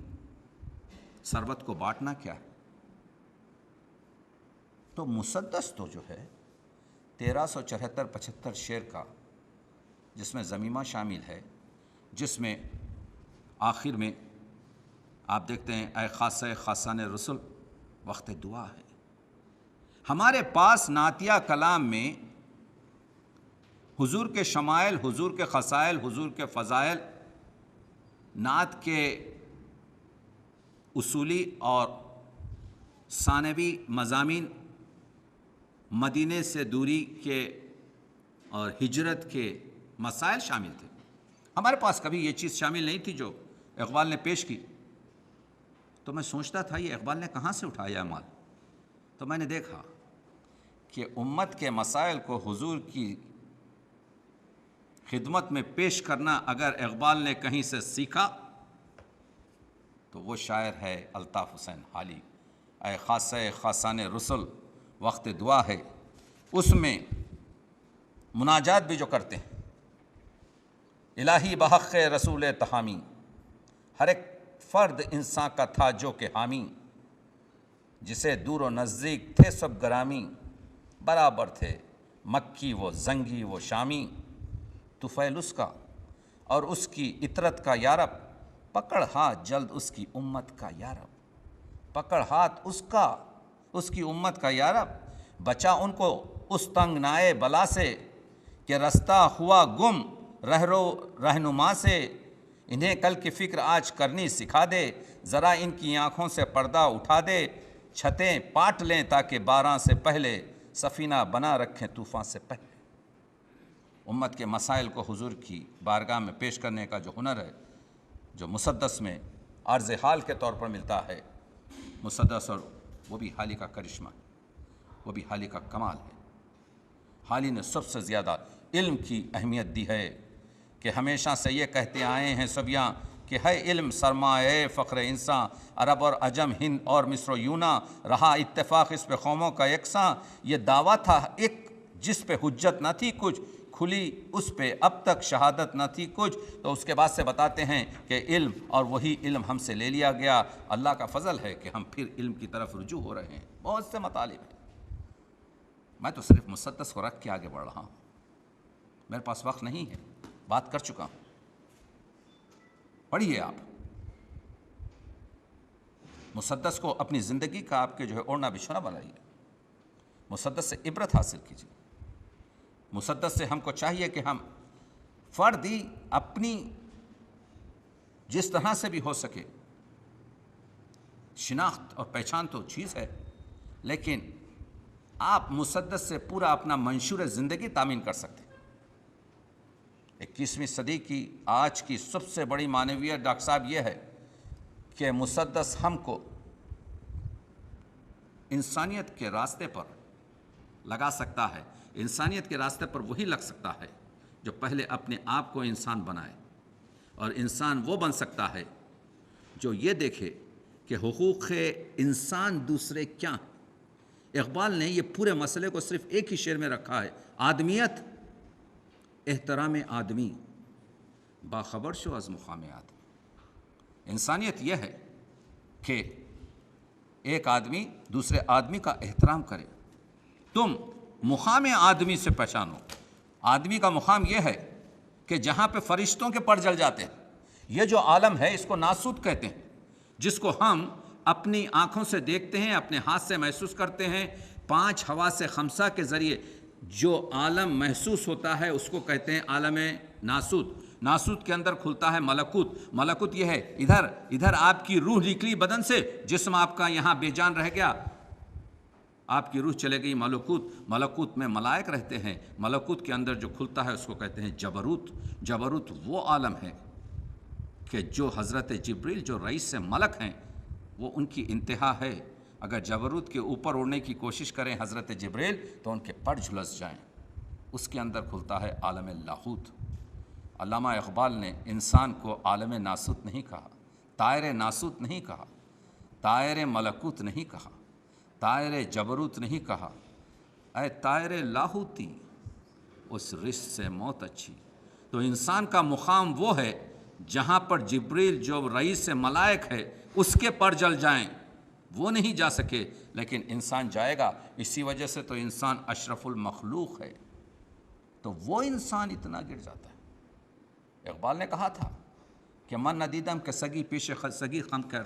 ثروت کو بانٹنا کیا ہے، تو مسدس تو جو ہے 1374-75 شعر کا، جس میں ضمیمہ شامل ہے، جس میں آخر میں آپ دیکھتے ہیں اے خاصہ خاصان رسل وقت دعا ہے۔ ہمارے پاس نعتیہ کلام میں حضور کے شمائل، حضور کے خصائل، حضور کے فضائل، نعت کے اصولی اور ثانوی مضامین، مدینے سے دوری کے اور ہجرت کے مسائل شامل تھے۔ ہمارے پاس کبھی یہ چیز شامل نہیں تھی جو اقبال نے پیش کی۔ تو میں سوچتا تھا یہ اقبال نے کہاں سے اٹھایا مال؟ تو میں نے دیکھا کہ امت کے مسائل کو حضور کی خدمت میں پیش کرنا اگر اقبال نے کہیں سے سیکھا تو وہ شاعر ہے الطاف حسین حالی۔ اے خاصہ خاصان رسل وقت دعا ہے، اس میں مناجات بھی جو کرتے ہیں، الہی بحق رسول تحامی، ہر ایک فرد انسان کا تھا جو کہ حامی، جسے دور و نزدیک تھے سب گرامی، برابر تھے مکی و زنگی و شامی، طفیل اس کا اور اس کی عطرت کا یارب، پکڑ ہاتھ جلد اس کی امت کا یارب، پکڑ ہاتھ اس کی امت کا یارب، بچا ان کو اس تنگ نائے بلا سے کہ رستہ ہوا گم رہنما سے، انہیں کل کی فکر آج کرنی سکھا دے، ذرا ان کی آنکھوں سے پردہ اٹھا دے، چھتیں پاٹ لیں تاکہ باران سے پہلے سفینہ بنا رکھیں طوفان سے پہلے۔ امت کے مسائل کو حضور کی بارگاہ میں پیش کرنے کا جو ہنر ہے، جو مسدس میں عرض حال کے طور پر ملتا ہے، مسدس، اور وہ بھی حالی کا کرشمہ، وہ بھی حالی کا کمال ہے۔ حالی نے سب سے زیادہ علم کی اہمیت دی ہے کہ ہمیشہ سے یہ کہتے آئے ہیں سبیاں کہ ہے علم سرمایہ فخر انسان، عرب اور عجم، ہند اور مصر و یونا، رہا اتفاق اس پہ قوموں کا یکساں، یہ دعویٰ تھا ایک جس پہ حجت نہ تھی کچھ، کھلی اس پہ اب تک شہادت نہ تھی کچھ۔ تو اس کے بعد سے بتاتے ہیں کہ علم، اور وہی علم ہم سے لے لیا گیا، اللہ کا فضل ہے کہ ہم پھر علم کی طرف رجوع ہو رہے ہیں۔ بہت سے مطالب ہیں، میں تو صرف مسدس کو رکھ کے آگے بڑھ رہا ہوں، میرے پاس وقت نہیں ہے، بات کر چکا ہوں۔ پڑھیے آپ مسدس کو، اپنی زندگی کا آپ کے جو ہے اوڑھنا بچھونا بنائیے، مسدس سے عبرت حاصل کیجیے۔ مسدس سے ہم کو چاہیے کہ ہم فردی اپنی جس طرح سے بھی ہو سکے، شناخت اور پہچان تو چیز ہے، لیکن آپ مسدس سے پورا اپنا منشور زندگی تامین کر سکتے ہیں۔ 21ویں صدی کی آج کی سب سے بڑی معنویت ڈاکٹر صاحب یہ ہے کہ مسدس ہم کو انسانیت کے راستے پر لگا سکتا ہے۔ انسانیت کے راستے پر وہی لگ سکتا ہے جو پہلے اپنے آپ کو انسان بنائے، اور انسان وہ بن سکتا ہے جو یہ دیکھے کہ حقوق انسان دوسرے کیا ہیں۔ اقبال نے یہ پورے مسئلے کو صرف ایک ہی شعر میں رکھا ہے، آدمیت احترام آدمی، باخبر شو از مقام آدمی۔ انسانیت یہ ہے کہ ایک آدمی دوسرے آدمی کا احترام کرے، تم مقام آدمی سے پہچانو۔ آدمی کا مقام یہ ہے کہ جہاں پہ فرشتوں کے پر جل جاتے ہیں، یہ جو عالم ہے اس کو ناسوت کہتے ہیں، جس کو ہم اپنی آنکھوں سے دیکھتے ہیں، اپنے ہاتھ سے محسوس کرتے ہیں، 5 حواس خمسہ کے ذریعے جو عالم محسوس ہوتا ہے اس کو کہتے ہیں عالم ناسوت۔ ناسوت کے اندر کھلتا ہے ملکوت۔ ملکوت یہ ہے ادھر آپ کی روح نکلی بدن سے، جسم آپ کا یہاں بے جان رہ گیا، آپ کی روح چلے گئی ملکوت۔ ملکوت میں ملائک رہتے ہیں، ملکوت کے اندر جو کھلتا ہے اس کو کہتے ہیں جبروت۔ جبروت وہ عالم ہے کہ جو حضرت جبریل جو رئیس سے ملک ہیں، وہ ان کی انتہا ہے۔ اگر جبروت کے اوپر اڑنے کی کوشش کریں حضرت جبریل تو ان کے پر جھلس جائیں۔ اس کے اندر کھلتا ہے عالم لاہوت۔ علامہ اقبال نے انسان کو عالم ناسوت نہیں کہا، طائر ناسوت نہیں کہا، طائر ملکوت نہیں کہا، طائر جبروت نہیں کہا، اے طائر لاہوتی اس رشت سے موت اچھی۔ تو انسان کا مقام وہ ہے جہاں پر جبریل جو رئیس سے ملائک ہے اس کے پر جل جائیں، وہ نہیں جا سکے لیکن انسان جائے گا. اسی وجہ سے تو انسان اشرف المخلوق ہے. تو وہ انسان اتنا گر جاتا ہے. اقبال نے کہا تھا کہ من ندیدم کہ سگی پیش سگی خم کر.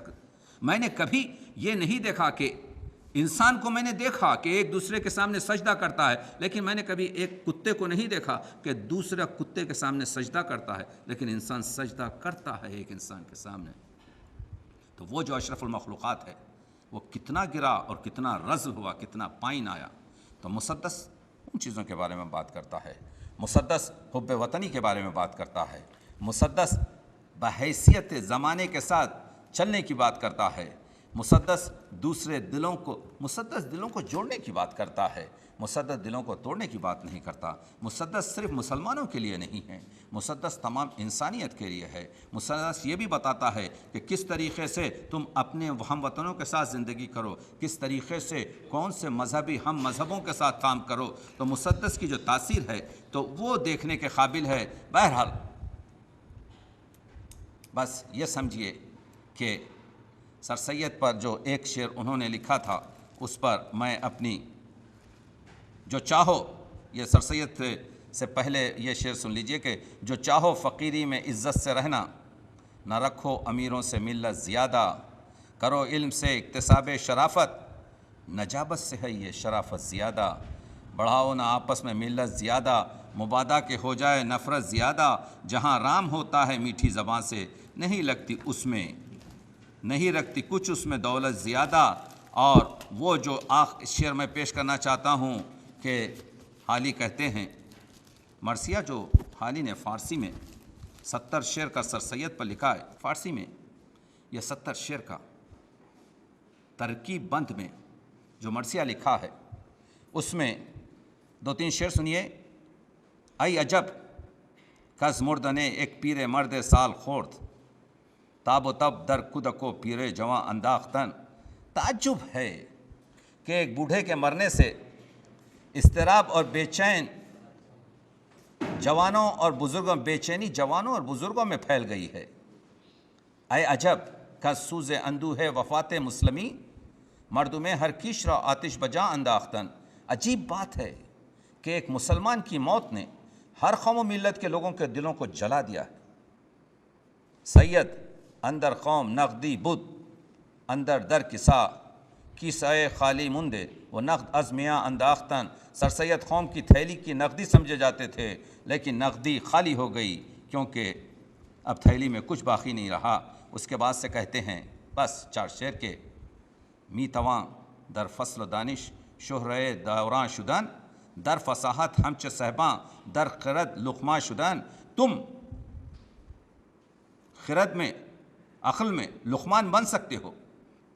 میں نے کبھی یہ نہیں دیکھا کہ انسان کو میں نے دیکھا کہ ایک دوسرے کے سامنے سجدہ کرتا ہے، لیکن میں نے کبھی ایک کتے کو نہیں دیکھا کہ دوسرا کتے کے سامنے سجدہ کرتا ہے. لیکن انسان سجدہ کرتا ہے ایک انسان کے سامنے. تو وہ جو اشرف المخلوقات ہے وہ کتنا گرا اور کتنا رزل ہوا، کتنا پائن آیا. تو مسدس ان چیزوں کے بارے میں بات کرتا ہے. مسدس حب وطنی کے بارے میں بات کرتا ہے. مسدس بحیثیت زمانے کے ساتھ چلنے کی بات کرتا ہے. مسدس دوسرے دلوں کو، مسدس دلوں کو جوڑنے کی بات کرتا ہے. مسدس دلوں کو توڑنے کی بات نہیں کرتا. مسدس صرف مسلمانوں کے لیے نہیں ہے، مسدس تمام انسانیت کے لیے ہے. مسدس یہ بھی بتاتا ہے کہ کس طریقے سے تم اپنے ہم وطنوں کے ساتھ زندگی کرو، کس طریقے سے کون سے مذہبی ہم مذہبوں کے ساتھ کام کرو. تو مسدس کی جو تاثیر ہے تو وہ دیکھنے کے قابل ہے. بہرحال بس یہ سمجھیے کہ سر سید پر جو ایک شعر انہوں نے لکھا تھا اس پر میں اپنی جو چاہو، یہ سر سید سے پہلے یہ شعر سن لیجئے کہ جو چاہو فقیری میں عزت سے رہنا، نہ رکھو امیروں سے ملت زیادہ، کرو علم سے اکتساب شرافت، نجابت سے ہے یہ شرافت زیادہ، بڑھاؤ نہ آپس میں ملت زیادہ، مبادا کہ ہو جائے نفرت زیادہ، جہاں رام ہوتا ہے میٹھی زباں سے، نہیں لگتی اس میں نہیں رکھتی کچھ اس میں دولت زیادہ. اور وہ جو شعر میں پیش کرنا چاہتا ہوں کہ حالی کہتے ہیں، مرثیہ جو حالی نے فارسی میں 70 شعر کا سر سید پر لکھا ہے، فارسی میں یہ 70 شعر کا ترکیب بند میں جو مرثیہ لکھا ہے اس میں 2-3 شعر سنیے. ای عجب کز مردنے ایک پیر مرد سال خورد، تاب و تب در کودکو پیرے جواں انداختن. تعجب ہے کہ ایک بوڑھے کے مرنے سے اضطراب اور بے چین جوانوں اور بزرگوں، بے چینی جوانوں اور بزرگوں میں پھیل گئی ہے. اے عجب کز سوز اندو ہے وفات مسلمی، مردم ہر کیش را آتش بجا انداختن. عجیب بات ہے کہ ایک مسلمان کی موت نے ہر قوم و ملت کے لوگوں کے دلوں کو جلا دیا ہے. سید اندر قوم نقدی بود اندر در کسا، کیسائے خالی مندے وہ نقد از میاں انداختن. سر سید قوم کی تھیلی کی نقدی سمجھے جاتے تھے، لیکن نقدی خالی ہو گئی کیونکہ اب تھیلی میں کچھ باقی نہیں رہا. اس کے بعد سے کہتے ہیں بس 4 شعر کے، می تواں در فصل و دانش شہرے دوران شدن، در فصاحت ہمچ صحباں در خرد لقمہ شدن. تم خرد میں، عقل میں لقمان بن سکتے ہو،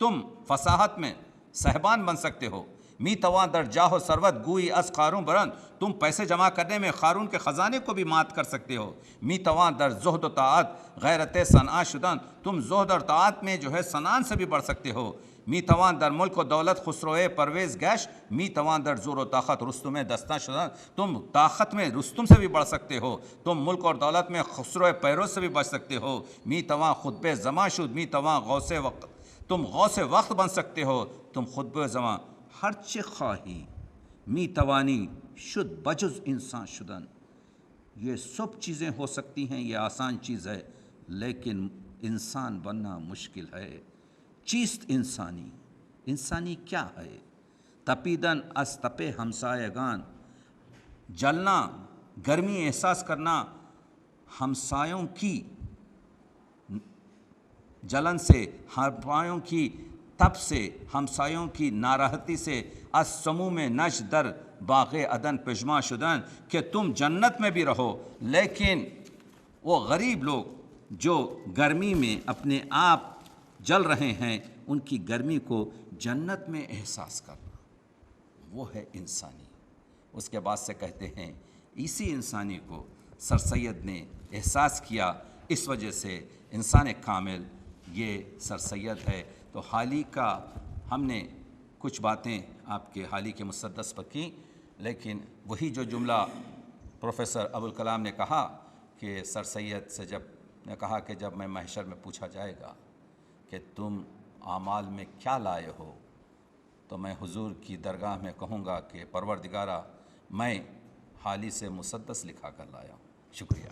تم فصاحت میں صحبان بن سکتے ہو. می تواں در جاہ و ثروت گوئی از قارون برند، تم پیسے جمع کرنے میں قارون کے خزانے کو بھی مات کر سکتے ہو. می تواں در زہد و طاعت غیرت صنعا شدن، تم زہد اور طاعت میں جو ہے صنعان سے بھی بڑھ سکتے ہو. می تواں در ملک و دولت خسروے پرویز گیش، می تواں در زور و طاقت رستم دستہ شدن، تم طاقت میں رستم سے بھی بڑھ سکتے ہو، تم ملک اور دولت میں خسرو پیروز سے بھی بچ سکتے ہو. می تواں خطب زماں شد، می تواں غوث وقت، تم غوث وقت بن سکتے ہو، تم خطب زماں ہر چه خواہی. می توانی شد بجز انسان شدن. یہ سب چیزیں ہو سکتی ہیں، یہ آسان چیز ہے، لیکن انسان بننا مشکل ہے. چیست انسانی؟ انسانی کیا ہے؟ تپیدن از تپ ہمسایگان، جلنا، گرمی احساس کرنا ہمسایوں کی جلن سے، ہمسایوں کی تپ سے، ہمسایوں کی ناراحتی سے. از سموم نش در باغ عدن پژمان شدن، کہ تم جنت میں بھی رہو لیکن وہ غریب لوگ جو گرمی میں اپنے آپ جل رہے ہیں ان کی گرمی کو جنت میں احساس کرنا، وہ ہے انسانی. اس کے بعد سے کہتے ہیں اسی انسانی کو سر سید نے احساس کیا، اس وجہ سے انسان کامل یہ سر سید ہے. تو حالی کا ہم نے کچھ باتیں آپ کے حالی کے مسدس پر کی، لیکن وہی جو جملہ پروفیسر ابوالکلام نے کہا کہ سر سید سے جب نے کہا کہ جب میں محشر میں پوچھا جائے گا کہ تم اعمال میں کیا لائے ہو، تو میں حضور کی درگاہ میں کہوں گا کہ پروردگارہ میں حالی سے مسدس لکھا کر لایا ہوں۔ شکریہ۔